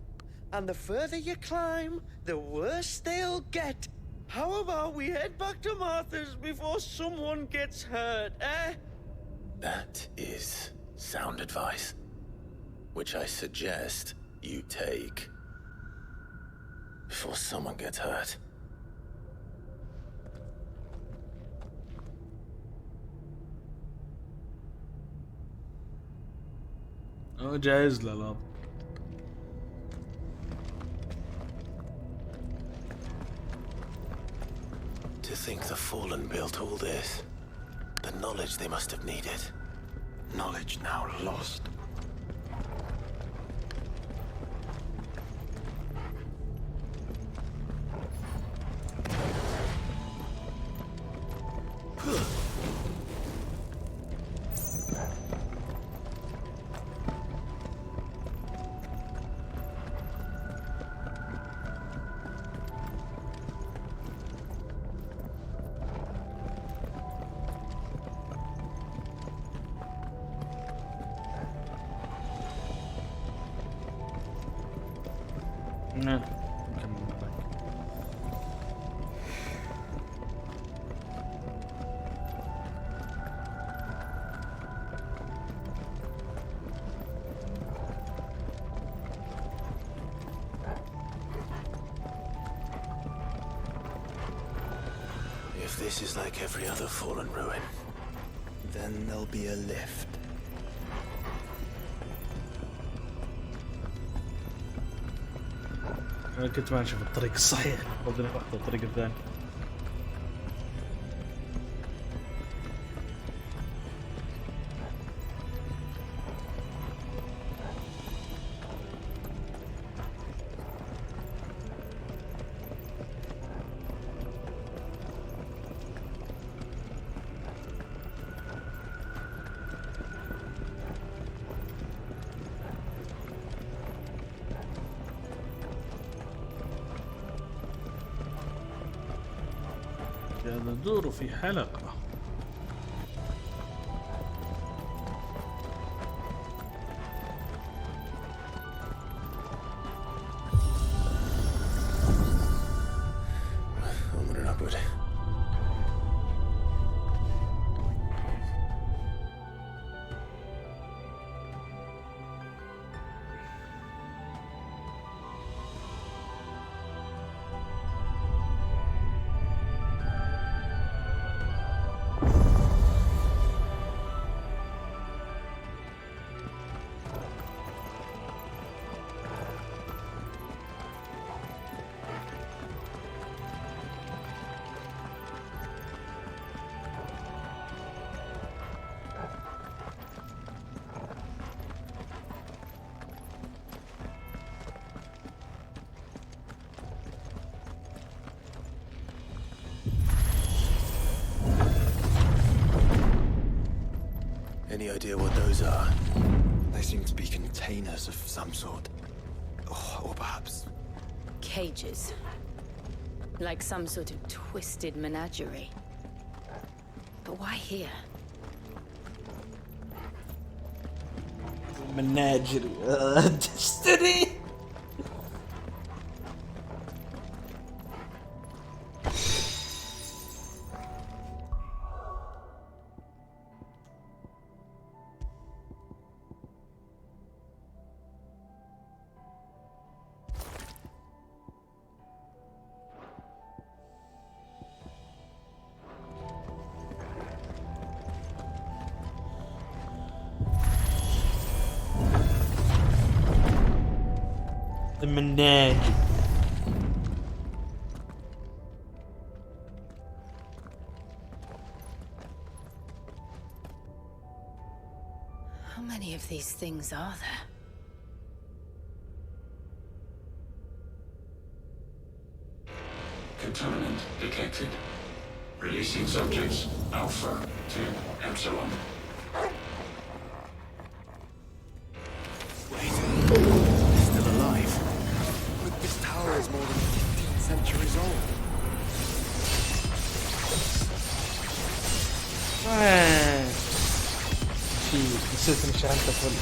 And the further you climb, the worse they'll get. How about we head back to Martha's before someone gets hurt, eh? That is sound advice, which I suggest you take before someone gets hurt. جاهز لا To think the Fallen built all this, the knowledge they must have needed. Knowledge now lost. نكمل معك. If this is like every other fallen ruin, Then there'll be a lift. انا كنت ما اشوف الطريق الصحيح، بدنا ناخذ الطريق الثاني. ندور في حلقة. onward and upward. Any idea what those are? They seem to be containers of some sort. Or perhaps... Cages. Like some sort of twisted menagerie. But why here? Menagerie. Destiny. المناج. How many of these things are there? Contaminant detected. Releasing subjects Alpha to Epsilon. Still alive. But this tower is more than 15 centuries old. نسيت اني شحنته فل.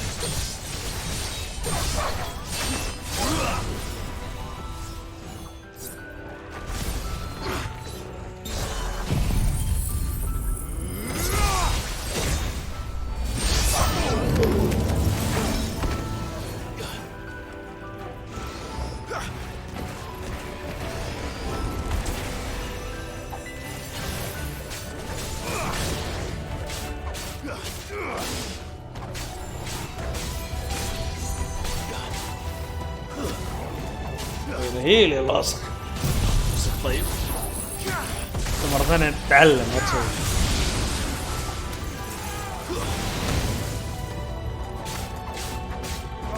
هي اللي لاصق. طيب مرة ثانية تتعلم ما تسوي.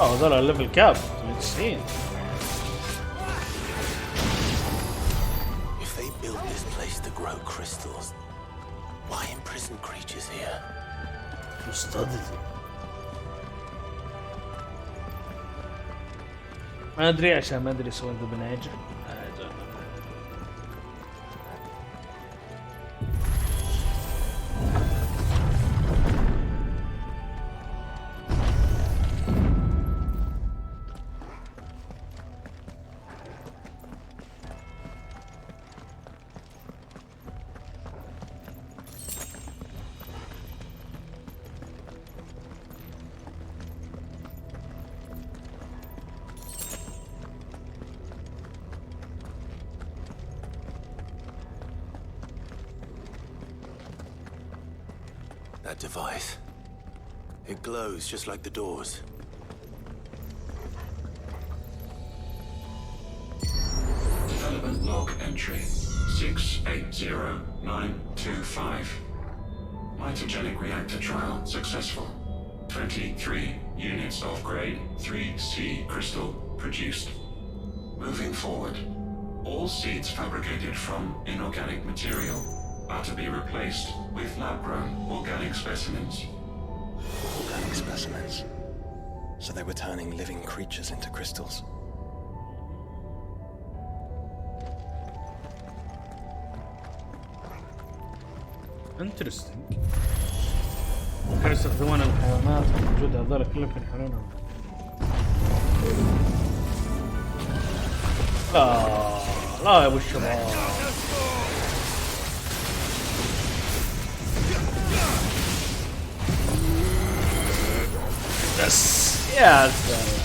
هذول الليفل كاب 90. If they built this place to grow crystals, why imprison creatures here? مستضيف. ما ادري عشان ما ادري سوى ذا بناجر. that device. It glows just like the doors. Development log entry 680925. Mitogenic reactor trial successful. 23 units of grade 3C crystal produced. Moving forward, all seeds fabricated from inorganic material are to be replaced with lab-grown organic specimens. Organic specimens. So they were turning living creatures into crystals. Interesting. كانوا يستخدمون الحيوانات الموجودة هذول كلهم كانوا يحولونهم. لا يا ابو الشباب. بس يا سلام.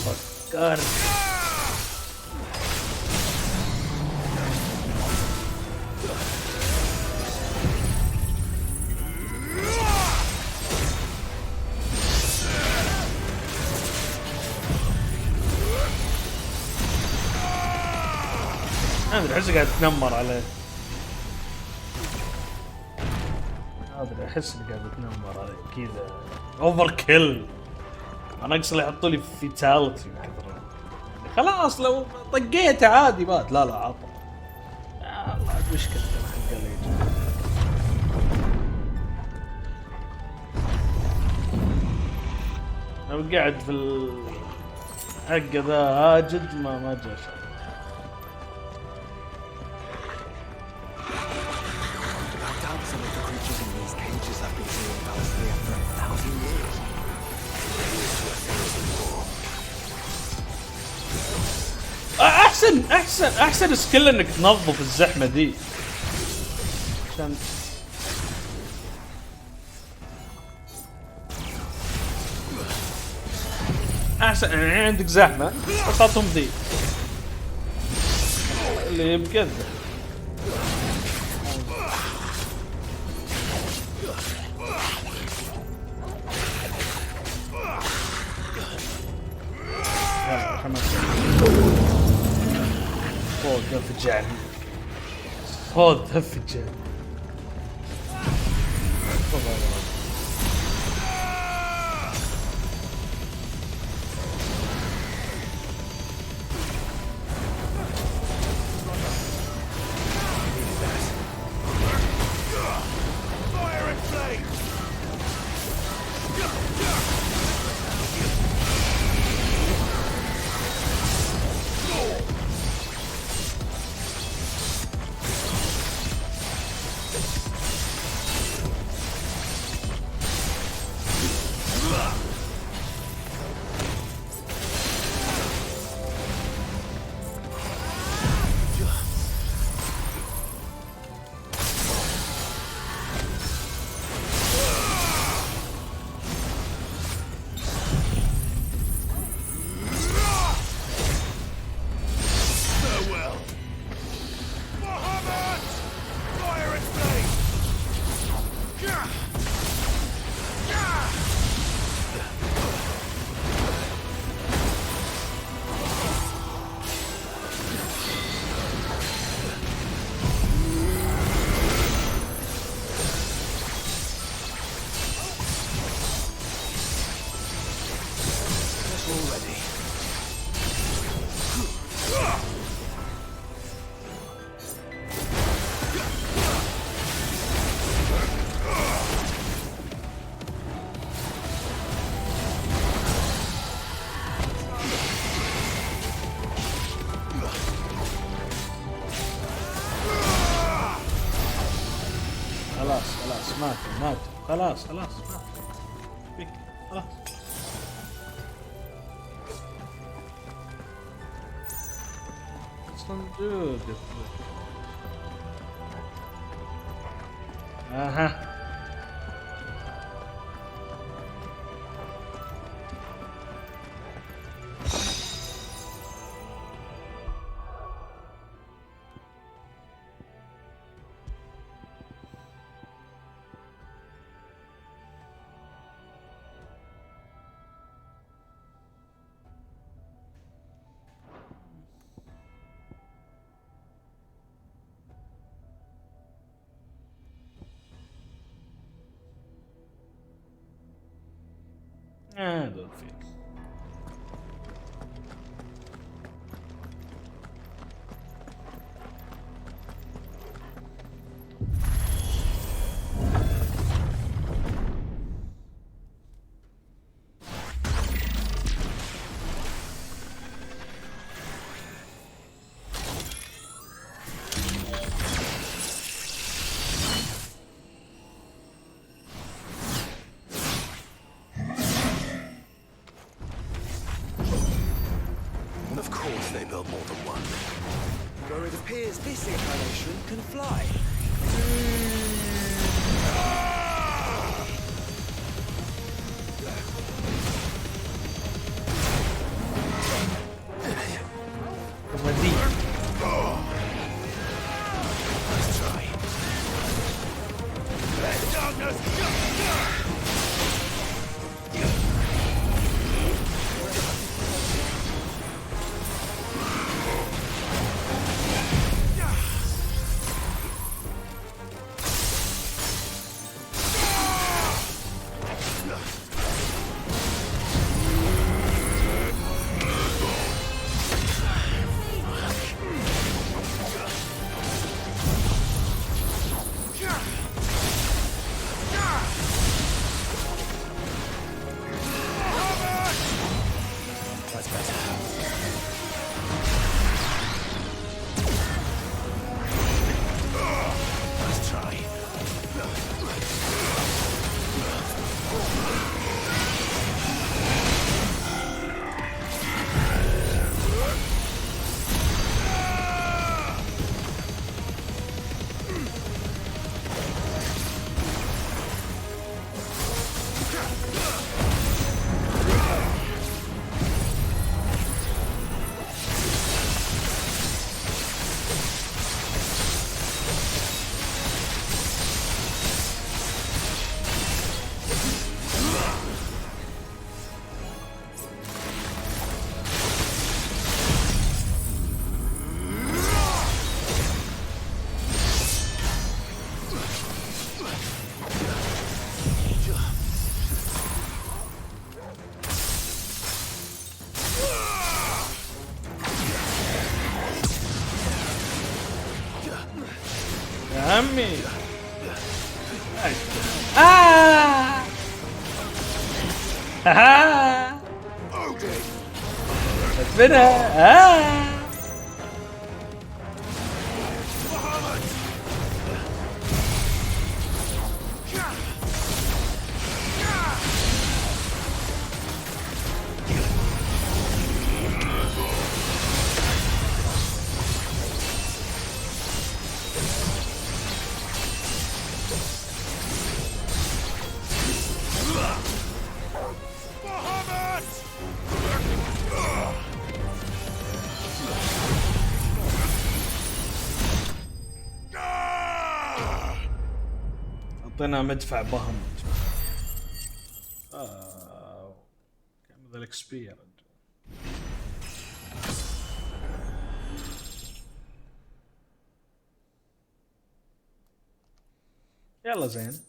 فكر. أنا أحس قاعد تنمر عليه. أدري أحس إني قاعد تنمر عليه كذا. أوفر كيل. أنا أقصد يحطوا لي فيتاليتي كثر. خلاص لو طقيته عادي مات. لا عطى. الله مشكلة حق اللي أنا قاعد في الحق ذا هاجد ما جاء شيء. احسن سكيل انك تنظف الزحمه ذي عشان احسن يعني عندك زحمه بس حطهم ذي اللي بكذا. صوت انفجار صوت انفجار مات خلاص مات فيك خلاص. صندوق اها هذول فيه. Of course they built more than one. Though it appears this incarnation can fly. Let's try. Let darkness That's better. Let's try. يا عمي. ها منها. اعطينا مدفع بهم. كم ذا الاكس بي يا رجل. يلا زين.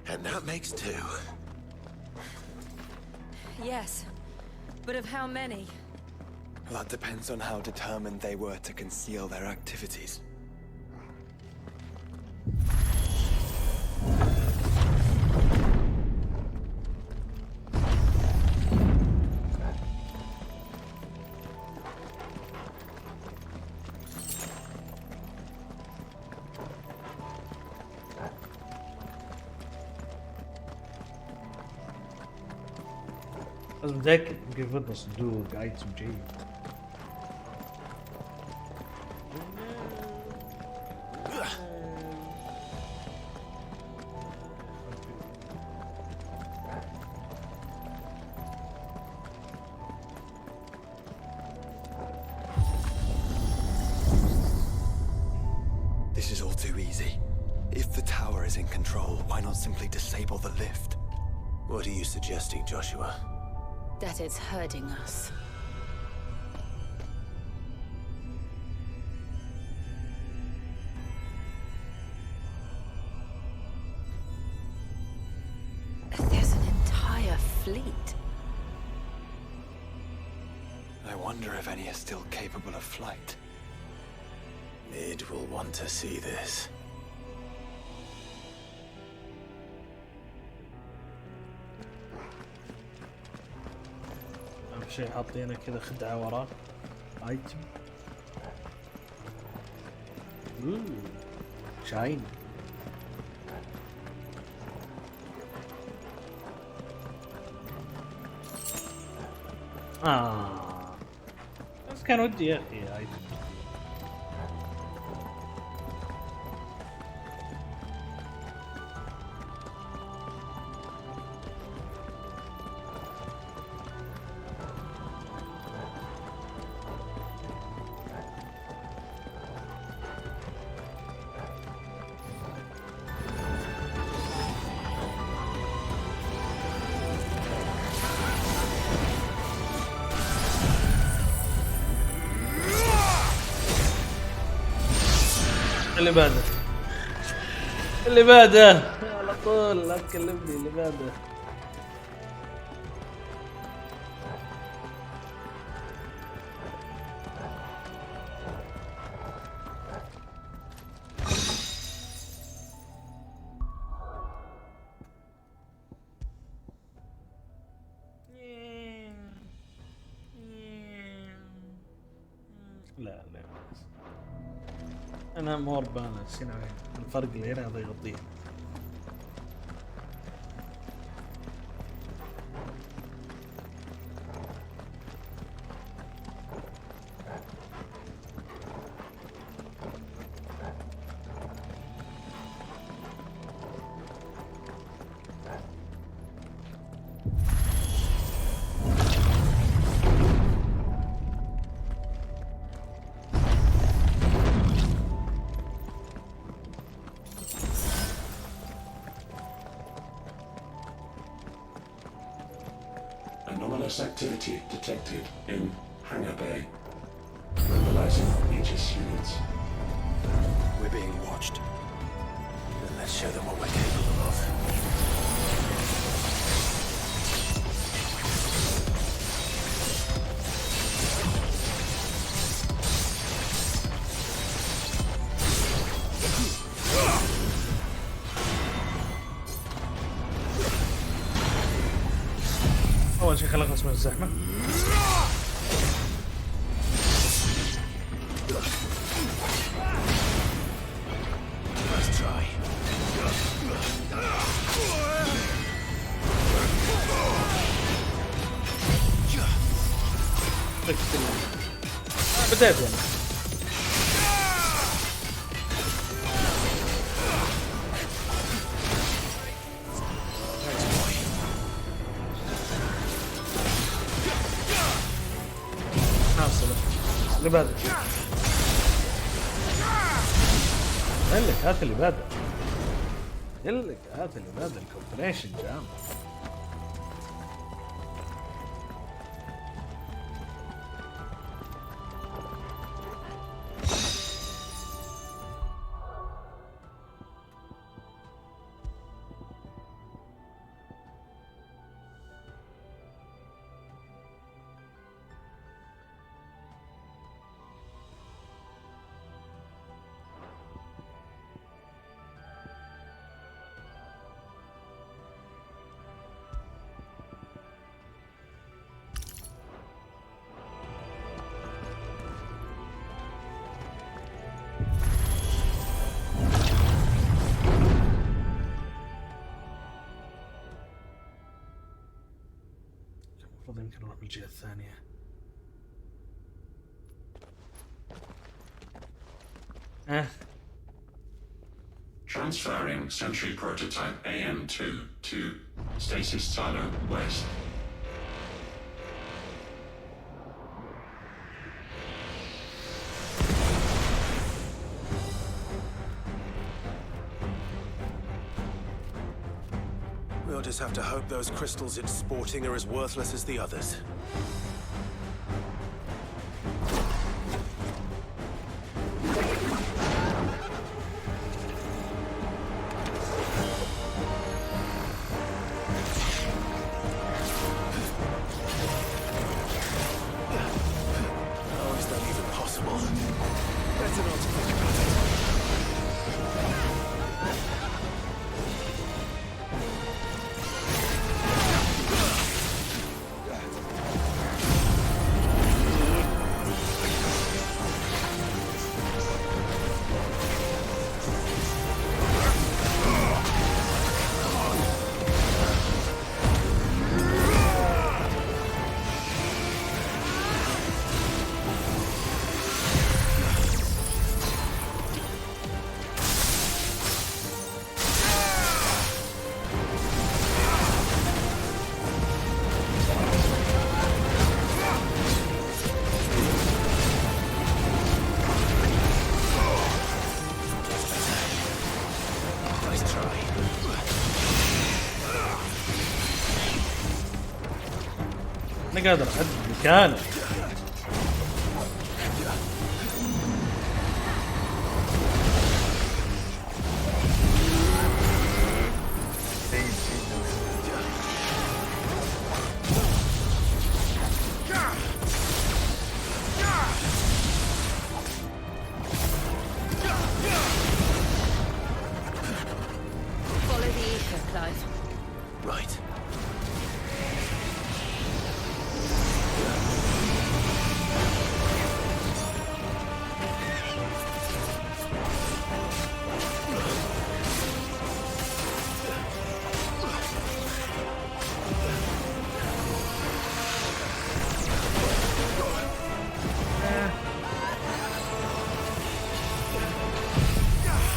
And that makes two. Yes, but of how many? That depends on how determined they were to conceal their activities. لازم متأكد كيف بدنا صندوق ايتم جيد. This is all too easy. If the tower is in control, why not simply disable the lift? What are you suggesting, Joshua? That it's hurting us. There's an entire fleet. I wonder if any are still capable of flight. Mid will want to see this. اهم شيء حاطينه كذا خدعه وراه ايتم شاين بس كان ودي يا اخي ايتم اللي بعده على طول لا تكلمني اللي بعده لا انا مور بالانس هنا الفرق اللي هنا هذا يغطيه Anomalous activity detected in Hangar Bay. Mobilizing Aegis units. We're being watched. Then let's show them what we're capable of. اول شيء خلينا نخلص من الزحمه بدأت يعني اللي بعده قال لك هات اللي بعده قال لك هات اللي بعده الكومبريشن جام المفروض يمكن نروح بالجهة الثانية Transferring Sentry Prototype AM2 to Stasis Silo West. We'll just have Got to hope those crystals it's sporting are as worthless as the others. How is that even possible? Better not think about it. انا قادر احدد مكانه. Follow the ether, Clive. Right.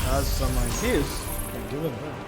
Has some ideas. Can give him that.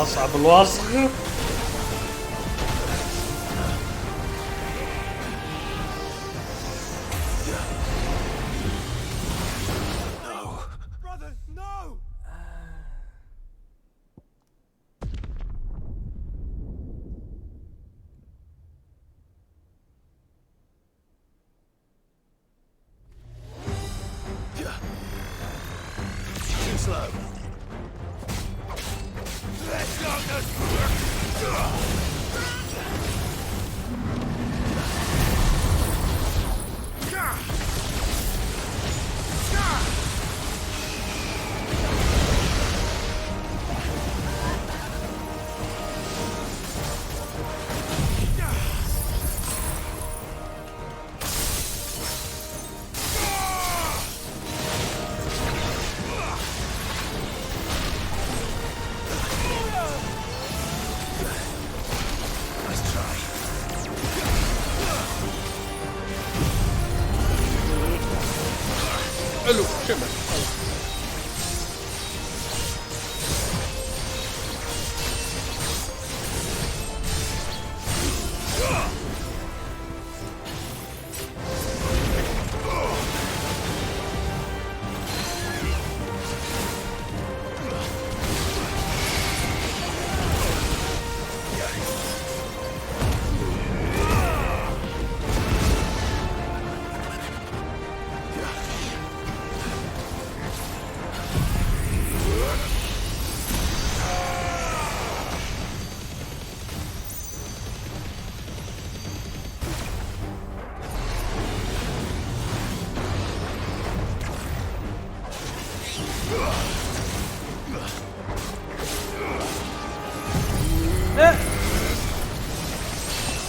أصعب الوصف. Brother, no! Too slow. Let darkness work! حلو شبه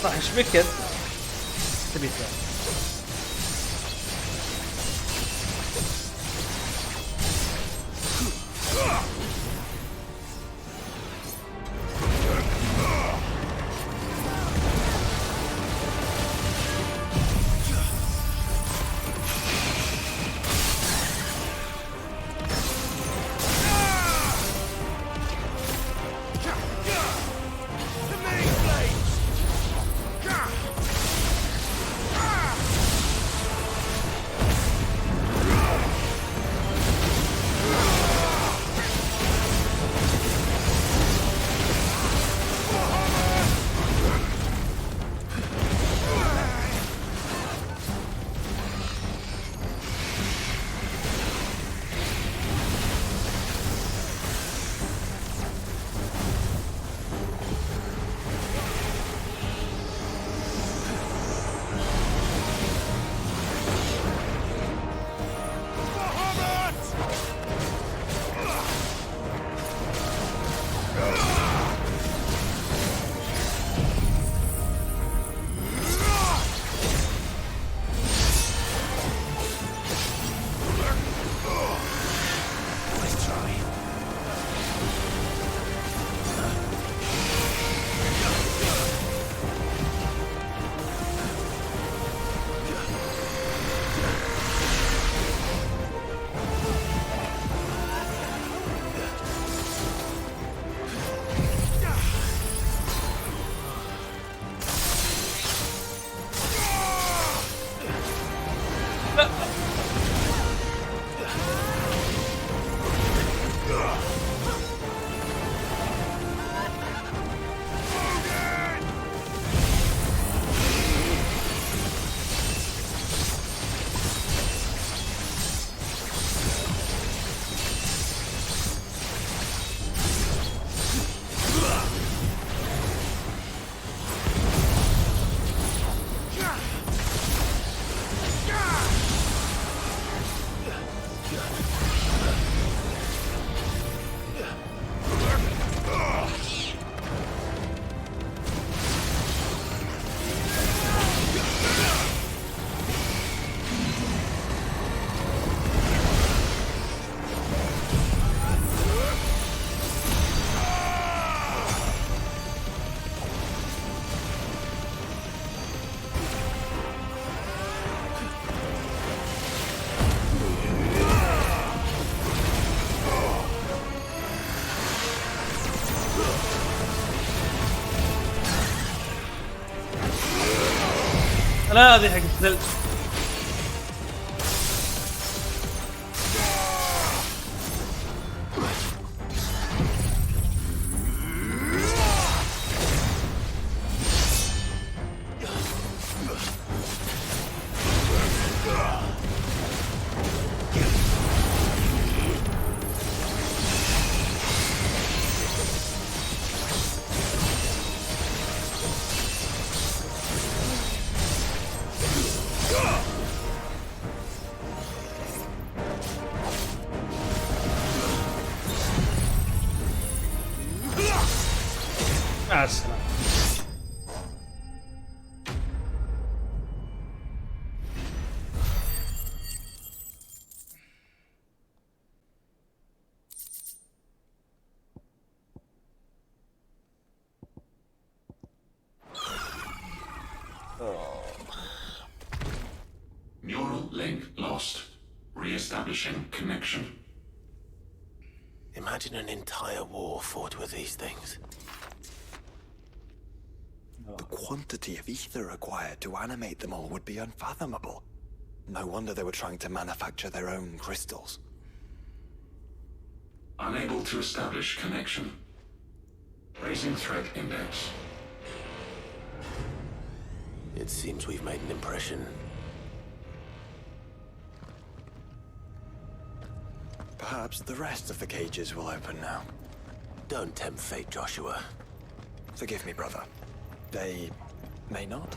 راح اشبكت تبي ثاني. لا هذه حق الثلج. مع السلامة. Neural link lost. Re-establishing connection. Imagine an entire war fought with these things. The quantity of ether required to animate them all would be unfathomable. No wonder they were trying to manufacture their own crystals. Unable to establish connection. Raising threat index. It seems we've made an impression. Perhaps the rest of the cages will open now. Don't tempt fate, Joshua. Forgive me, brother. They may not.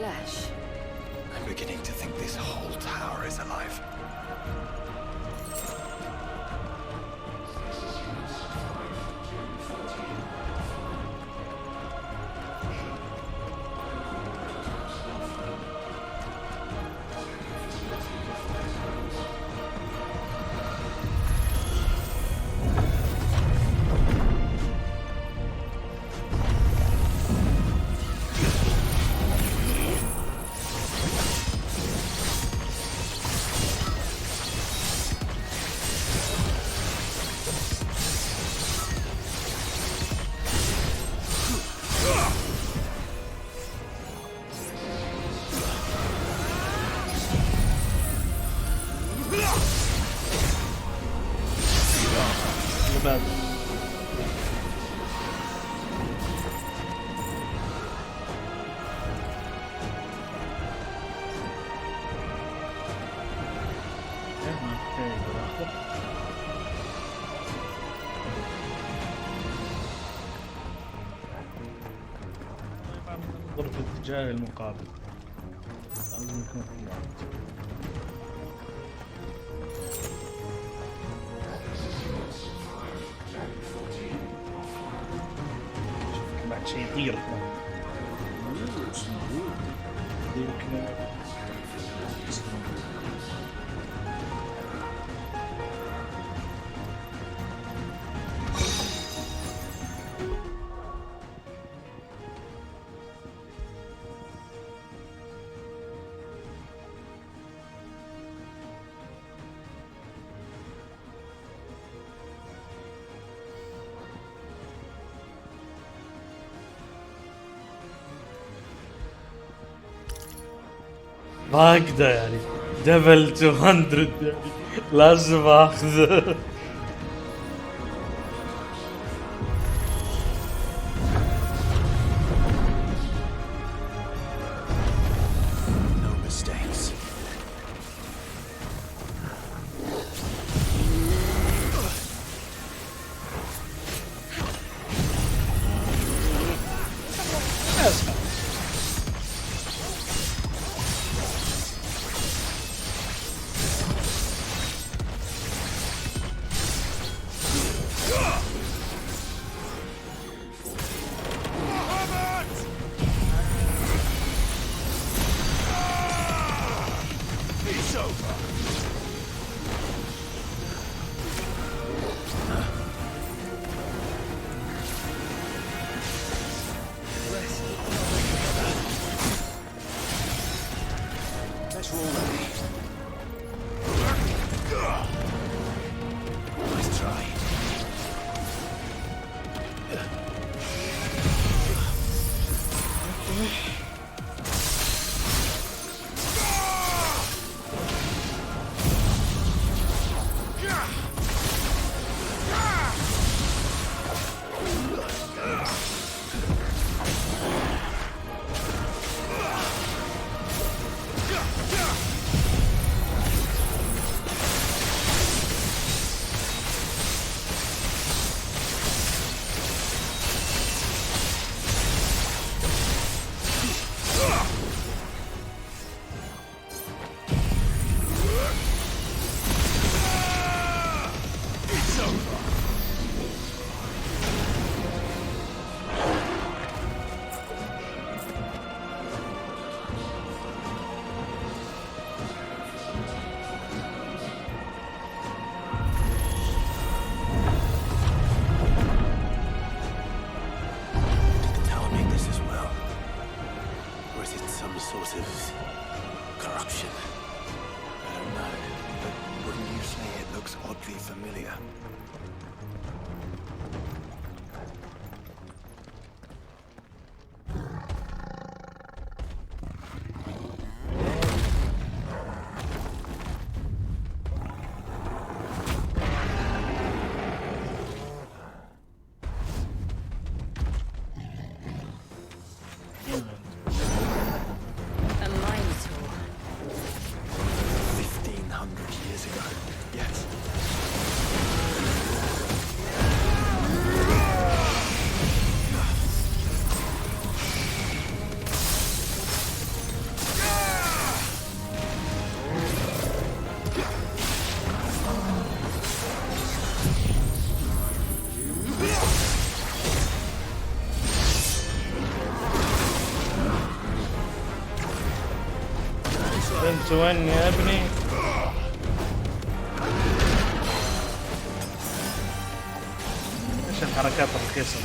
flesh. I'm beginning to think this whole tower is alive. انظر في الاتجاه المقابل. لازم يكون في بعد شيء يطير كمان. يطير كذا. ما اقدر يعني دبل 200 يعني لازم اخذه. وين يا ابني؟ ايش الحركات الرخيصة؟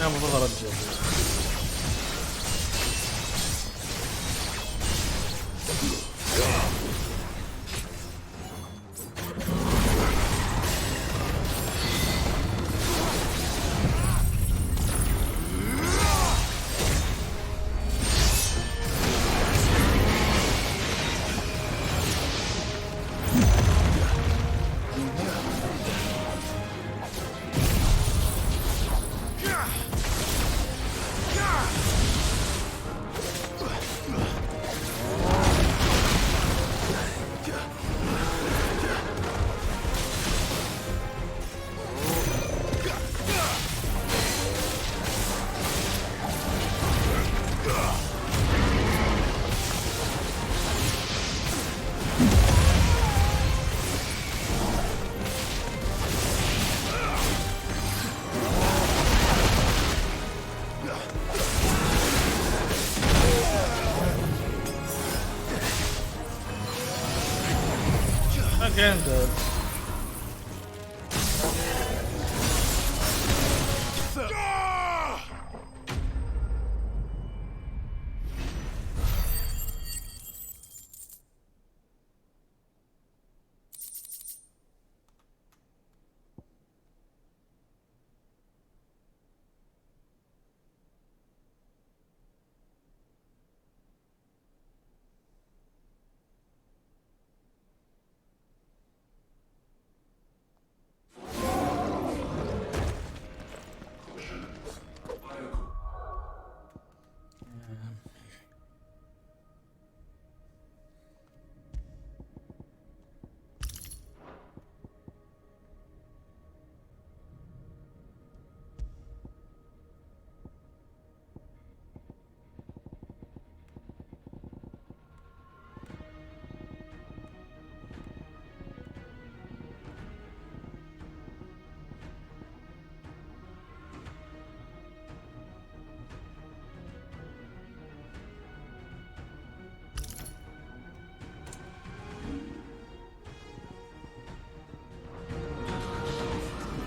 أنا المفروض أرجع. Again, dude.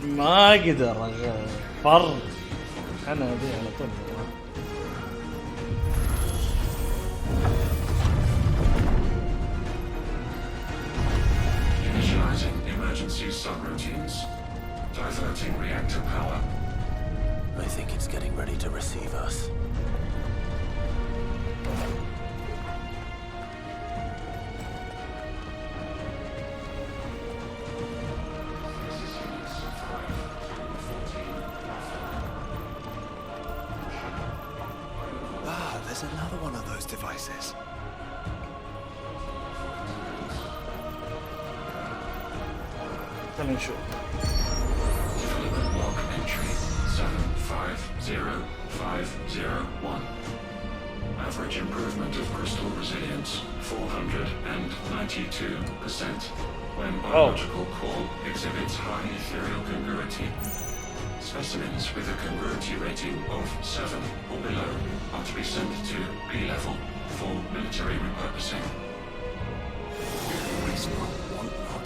ما اقدر فرق انا ابي على طول. Initializing emergency subroutines. Diverting reactor power. I think it's getting ready to receive us. There's another one of those devices. خلينا نشوف. Development log entry 750501. Average improvement of crystal resilience 492% when biological core exhibits high ethereal congruity. Specimens with a congruity rating of 7 or below are to be sent to B-level for military repurposing. It's not want not.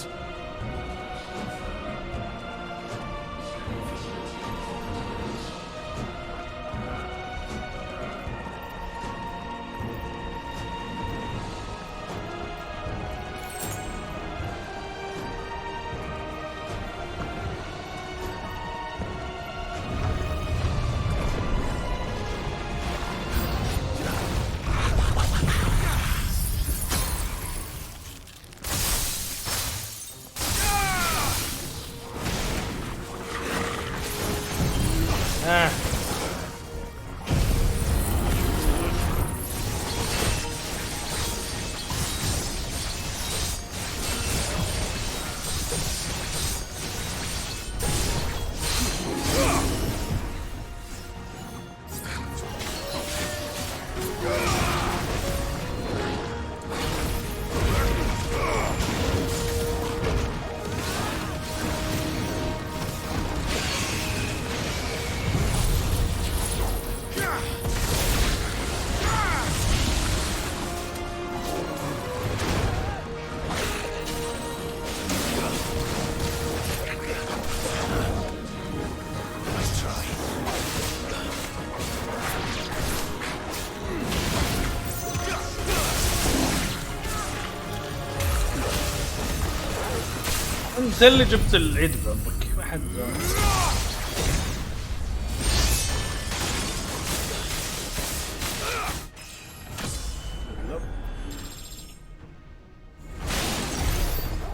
انت اللي جبت العيد بعمرك ما حد.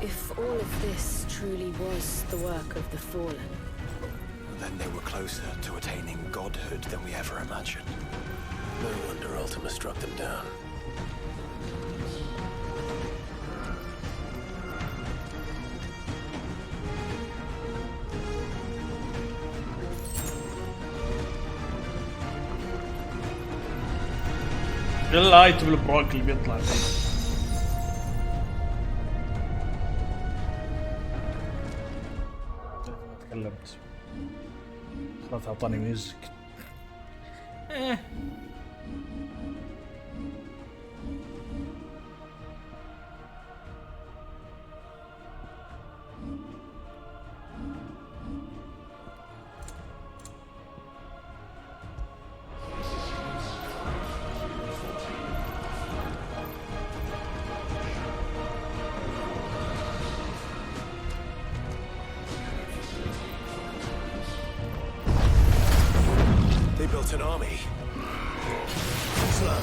If all of this truly was the work of the Fallen, Then they were closer to attaining godhood than we ever imagined. No wonder Ultima struck them down. الايتم البروك اللي بيطلع فيه. تكلمت خلاص اعطاني ميوزك. They built an army. Slow.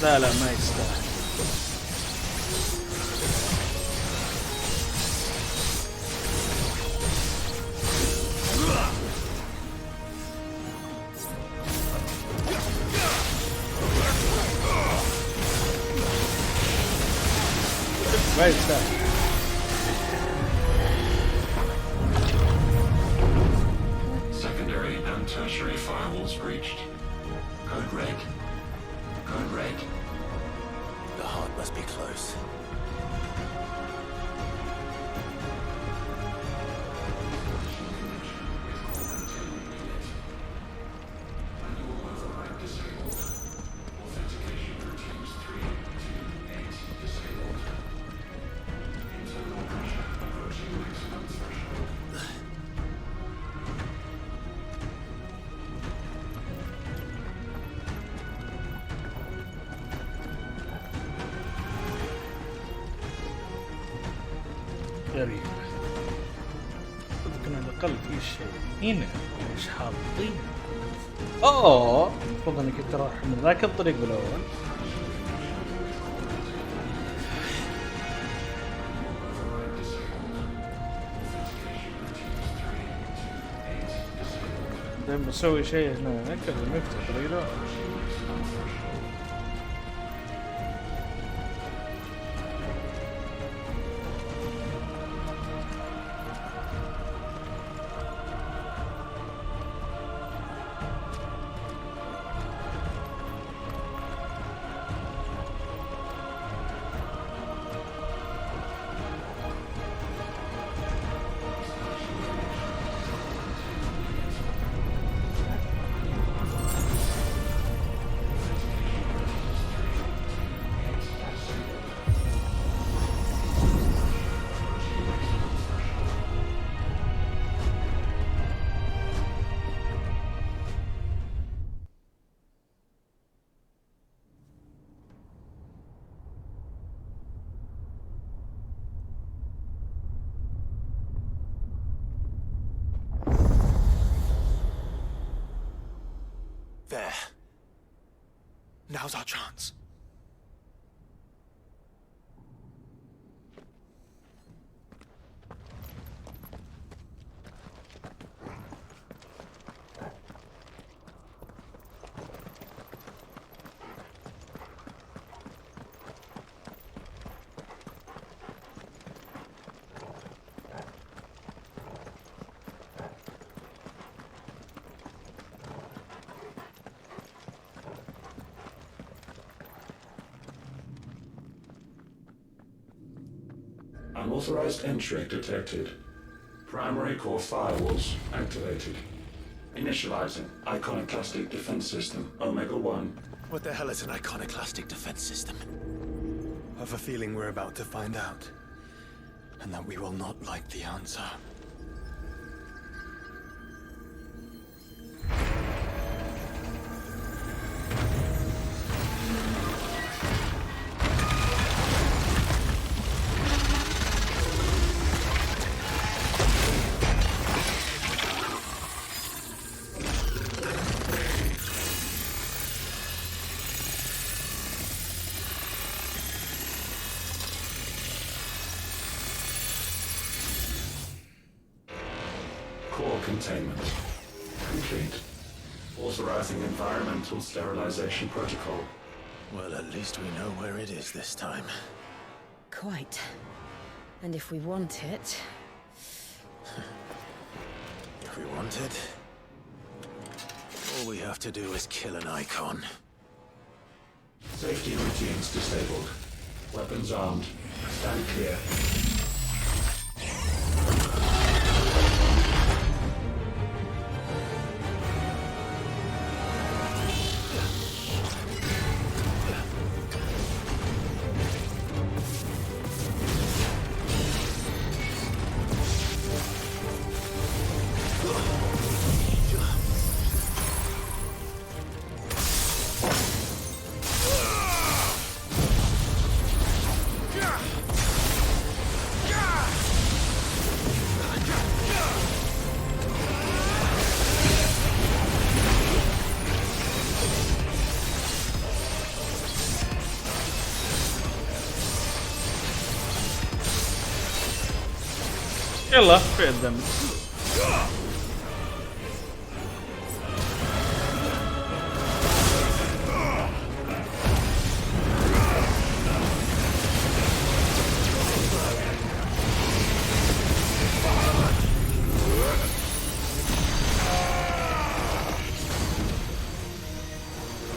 لا لا ما يستاهل. ما يستاهل. Secondary and tertiary firewalls breached. Code red. Code red. The heart must be close. غريب. يمكن على الأقل في شيء هنا مش حاطين. أوه المفروض إني كنت رايح من ذاك الطريق بالأول. بعدين بسوي شيء هناك كذا نفتح طريقه. There. Now's our chance. Unauthorized entry detected. Primary core firewalls activated. Initializing Iconoclastic Defense System Omega-1. What the hell is an iconoclastic defense system? I have a feeling we're about to find out. And that we will not like the answer. Core containment complete. Authorizing environmental sterilization protocol. Well, at least we know where it is this time. Quite. And if we want it... If we want it, all we have to do is kill an icon. Safety routines disabled. Weapons armed. Stand clear. يلا في الدم.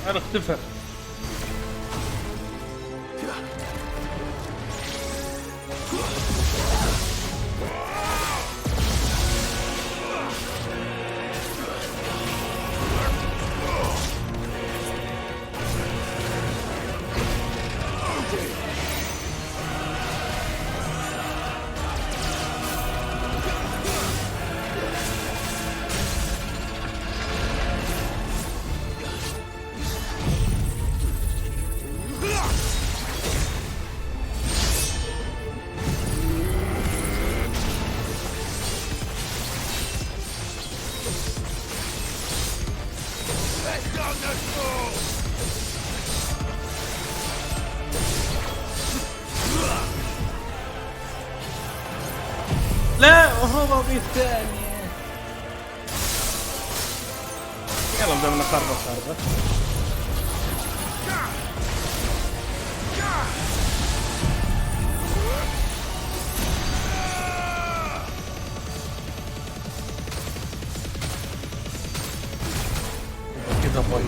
انا اختفى. لا هو بالثانية. يلا بدنا نخرب. كده بايظ.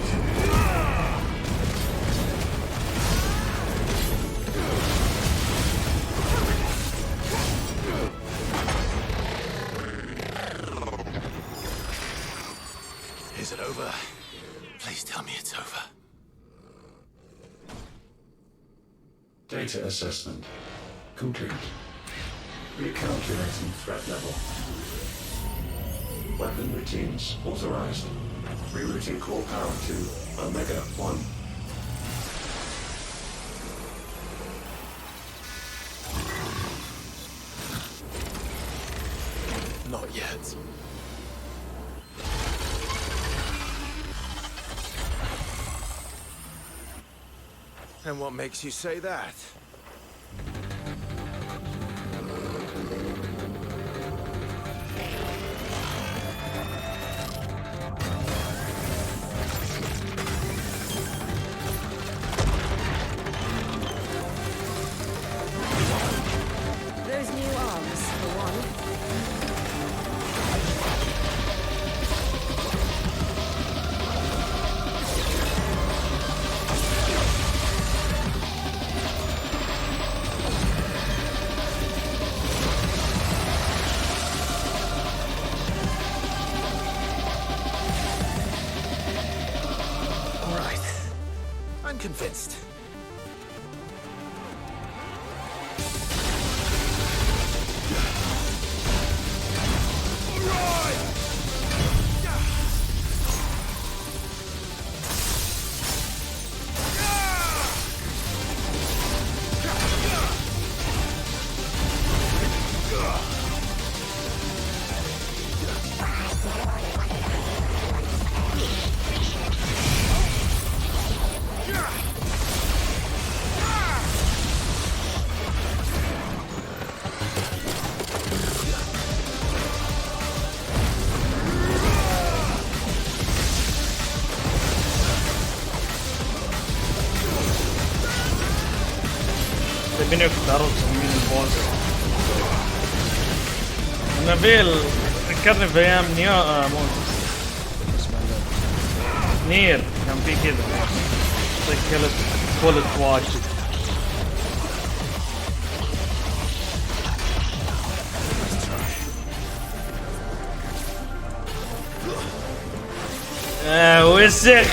Is it over? Please tell me it's over. Data assessment complete. Recalculating threat level. Weapon routines authorized. Rerouting core power to Omega-1. Not yet. And what makes you say that? Those new arms, for one. All right. I'm convinced. تبيني اكثر من البوس. نبيل ذكرني في ايام نير كان في كذا سكلت بولت واجد. وسخ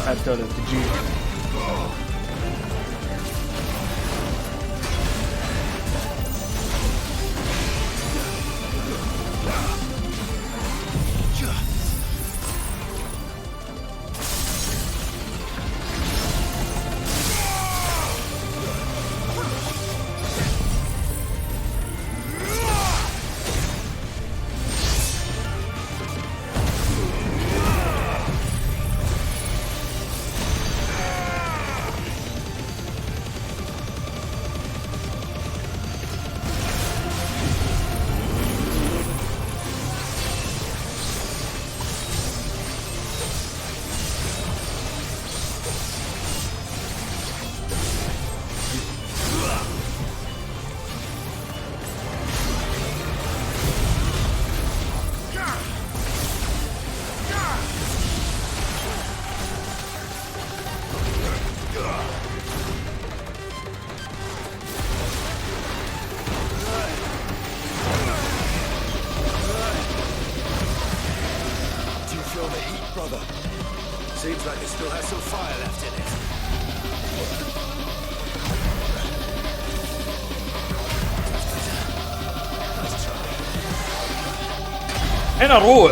حتى لو تجي Seems like it still has some fire left in it. هنا روح.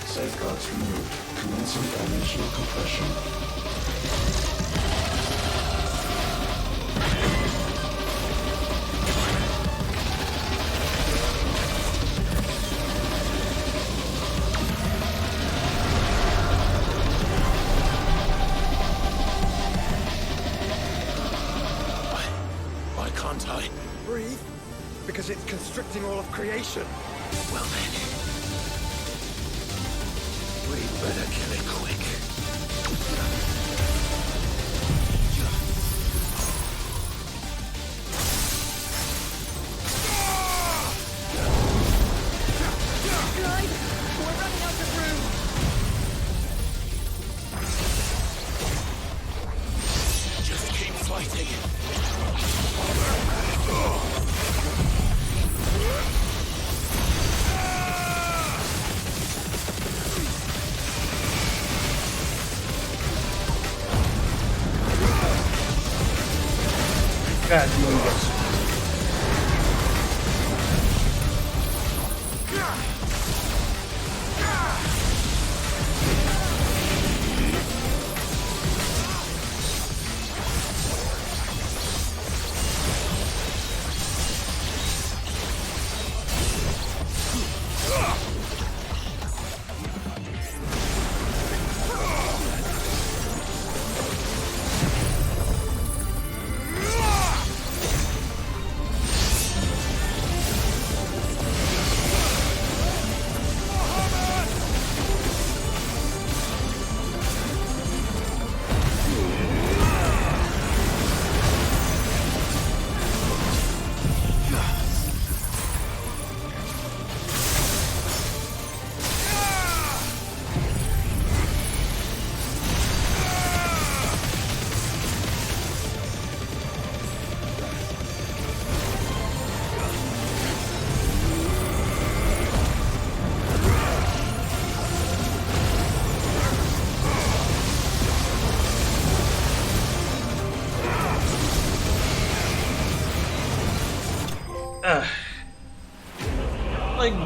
Safeguards removed. Commencing initial compression. Why can't I? Breathe? Because it's constricting all of creation. Well then, we'd better kill it quick. Guys, we're running out of room. Just keep fighting. قاعد ينقص.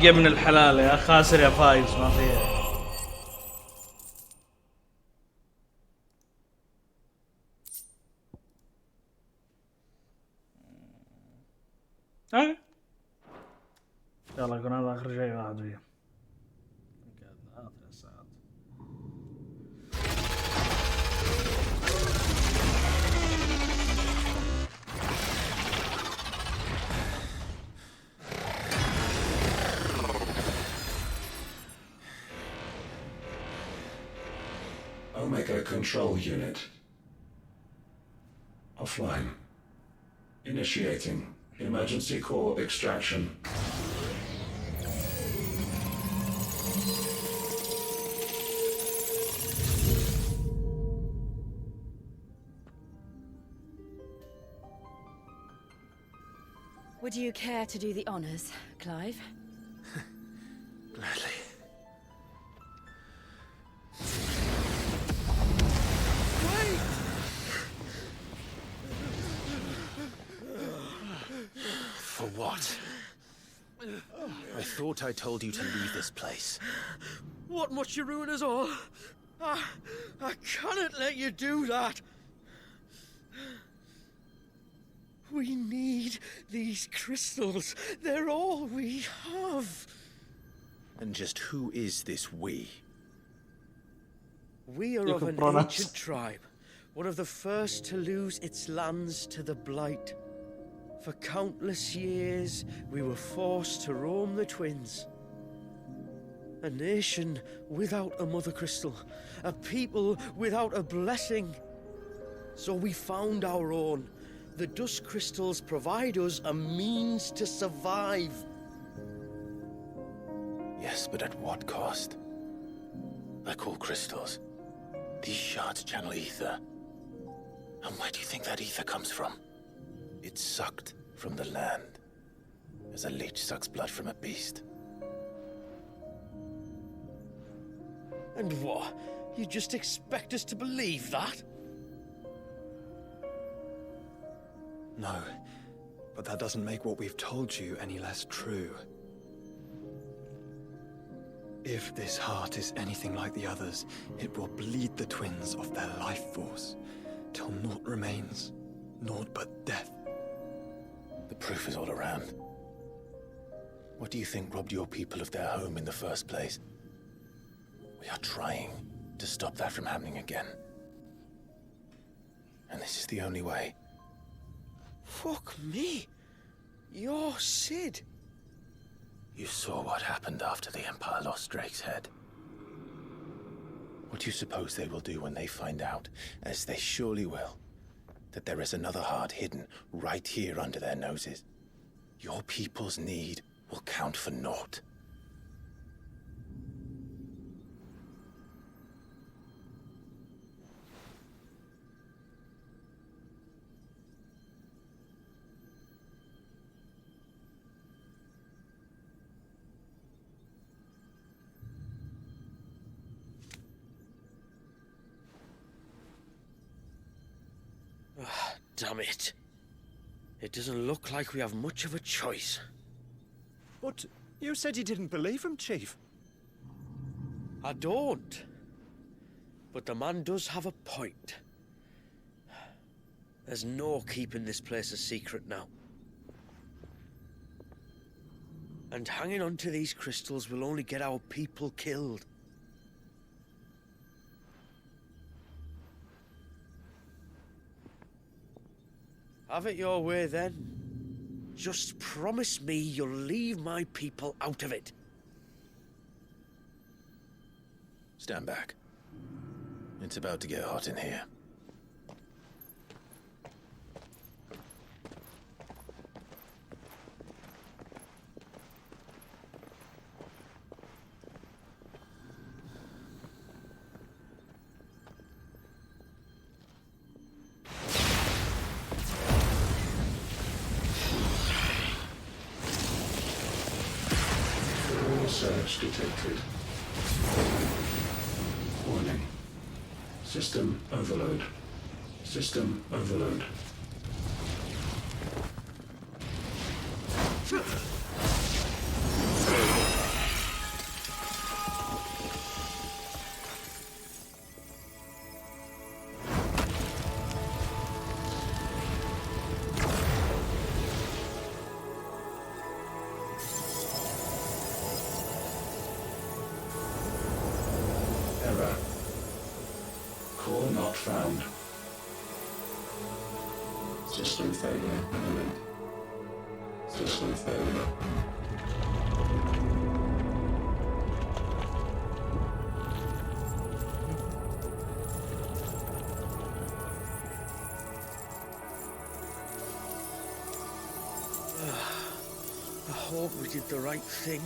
طقه من الحلال يا خاسر يا فايز ما فيها. ايه يلا يكون هذا اخر شيء واحد فيه. Omega Control Unit. Offline. Initiating emergency core extraction. Would you care to do the honors, Clive? Gladly. For what? I thought I told you to leave this place. What must you ruin us all? I cannot let you do that. We need these crystals. They're all we have. And just who is this we? We are of an ancient tribe, one of the first to lose its lands to the Blight. For countless years, we were forced to roam the Twins. A nation without a Mother Crystal, a people without a blessing. So we found our own. The Dusk Crystals provide us a means to survive. Yes, but at what cost? Like all crystals, these shards channel ether. And where do you think that ether comes from? It's sucked from the land, as a leech sucks blood from a beast. And what? You just expect us to believe that? No, but that doesn't make what we've told you any less true. If this heart is anything like the others, it will bleed the Twins of their life force, till naught remains, naught but death. The proof is all around. What do you think robbed your people of their home in the first place? We are trying to stop that from happening again. And this is the only way. Fuck me. You're Sid. You saw what happened after the Empire lost Drake's head. What do you suppose they will do when they find out, as they surely will, that there is another heart hidden right here under their noses? Your people's need will count for naught. Damn it. It doesn't look like we have much of a choice. But you said you didn't believe him, Chief. I don't. But the man does have a point. There's no keeping this place a secret now. And hanging on to these crystals will only get our people killed. Have it your way, then. Just promise me you'll leave my people out of it. Stand back. It's about to get hot in here. Surge detected. Warning. System overload. System overload. found. System failure imminent. System failure. I hope we did the right thing.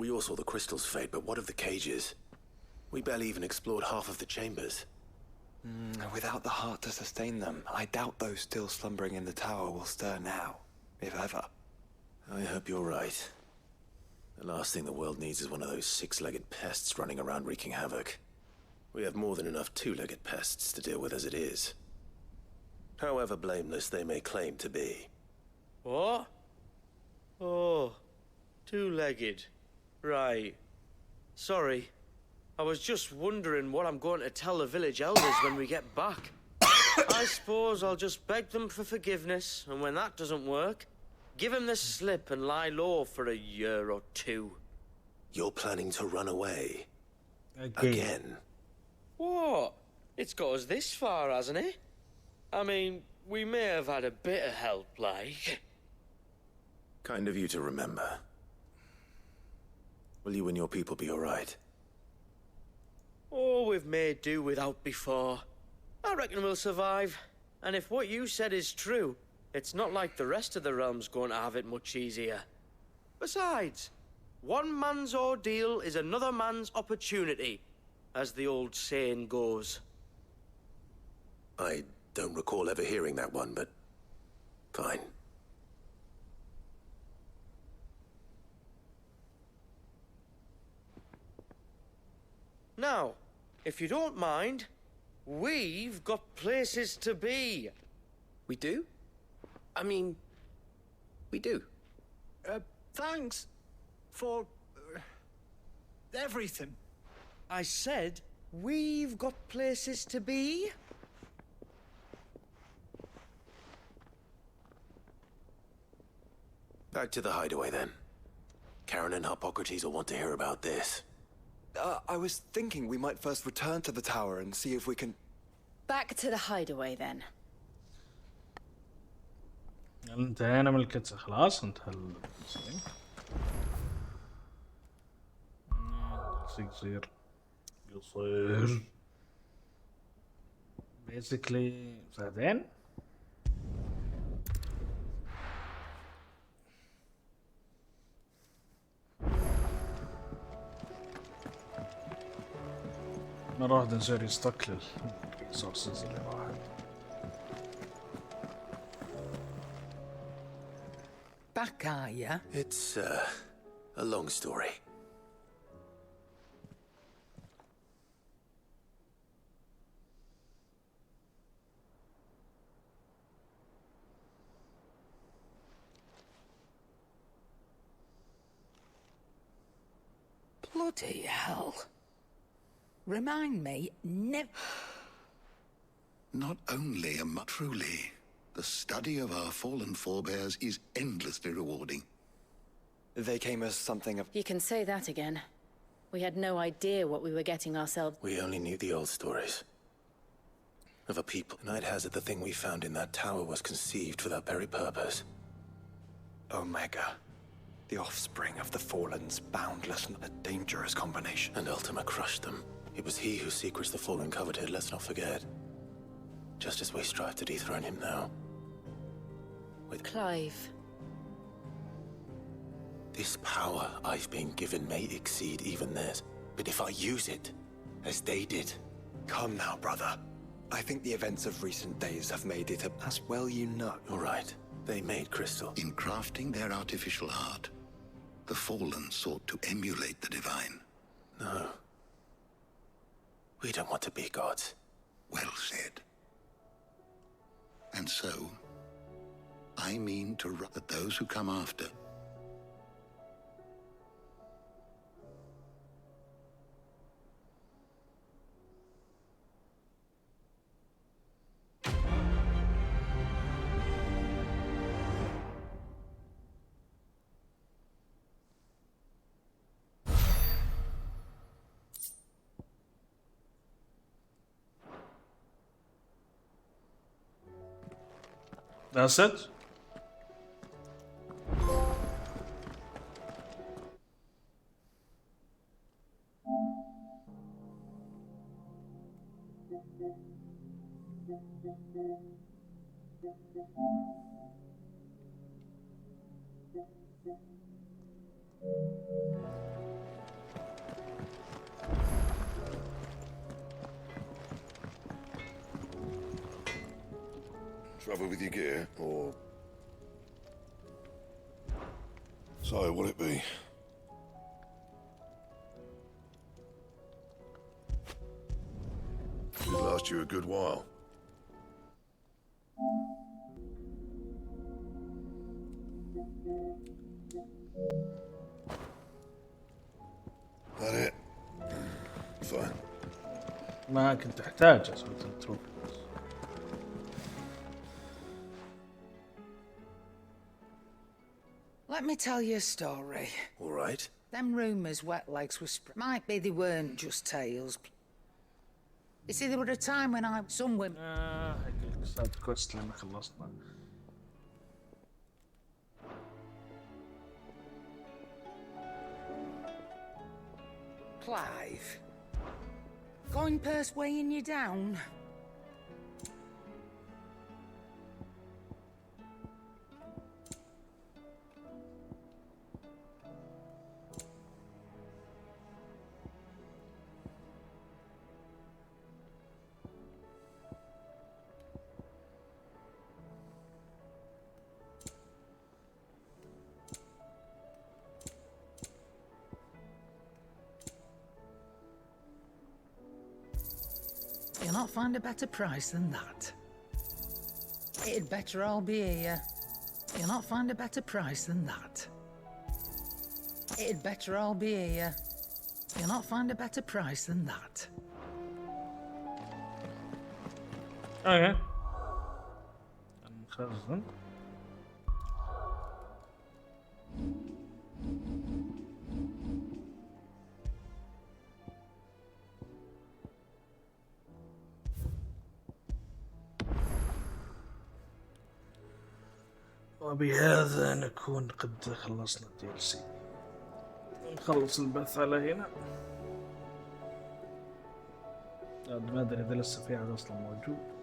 We all saw the crystals fade, but what of the cages? We barely even explored half of the chambers. Without the heart to sustain them, I doubt those still slumbering in the tower will stir now, if ever. I hope you're right. The last thing the world needs is one of those six-legged pests running around wreaking havoc. We have more than enough two-legged pests to deal with as it is. However blameless they may claim to be. What? Oh, two-legged. Right. Sorry. I was just wondering what I'm going to tell the village elders when we get back. I suppose I'll just beg them for forgiveness, and when that doesn't work, give them the slip and lie low for a year or two. You're planning to run away? Again? What? It's got us this far, hasn't it? I mean, we may have had a bit of help, like. Kind of you to remember. Will you and your people be all right? Oh, we've made do without before. I reckon we'll survive. And if what you said is true, it's not like the rest of the realm's going to have it much easier. Besides, one man's ordeal is another man's opportunity, as the old saying goes. I don't recall ever hearing that one, but fine. Now, if you don't mind, we've got places to be. We do? I mean, we do. Thanks for everything. I said we've got places to be. Back to the hideaway, then. Karen and Hippocrates will want to hear about this. I was thinking we might first return to the tower and see if we can... Back to the hideaway, then. انتهينا من الكتسة خلاص انتهى السينك. يصير basically ساعتين. نروح نسوي ريستوك للريسورسز اللي راحت. Back, are ya? It's, a long story. Bloody hell. Remind me, never... Not only truly, the study of our fallen forebears is endlessly rewarding. They came as something of... You can say that again. We had no idea what we were getting ourselves... We only knew the old stories. Of a people. And I'd hazard the thing we found in that tower was conceived for that very purpose. Omega. The offspring of the Fallen's boundless and a dangerous combination. And Ultima crushed them. It was he whose secrets the Fallen coveted, let's not forget. Just as we strive to dethrone him now. With Clive. This power I've been given may exceed even theirs. But if I use it, as they did... Come now, brother. I think the events of recent days have made it as well you know. You're right. They made crystal. In crafting their artificial art, the Fallen sought to emulate the divine. No. We don't want to be gods. Well said. And so, I mean to that those who come after That's it. Trouble with your gear, or... So, what'd it be? Should last you a good while. That it? Fine. ما كنت احتاج اسوي التروفي. Let me tell you a story. All right. Them rumours Wet Legs were might be they weren't just tales. You see, there were a time when some women... صارت كويست لما خلصنا. Clive. Going purse weighing you down? You'll not find a better price than that. It'd better all be here. You'll not find a better price than that. It'd better all be here. You'll not find a better price than that. Okay. نخزن. وبهذا نكون قد خلصنا DLC. نخلص البث على هنا. ما ادري اذا لسه في احد اصلا موجود.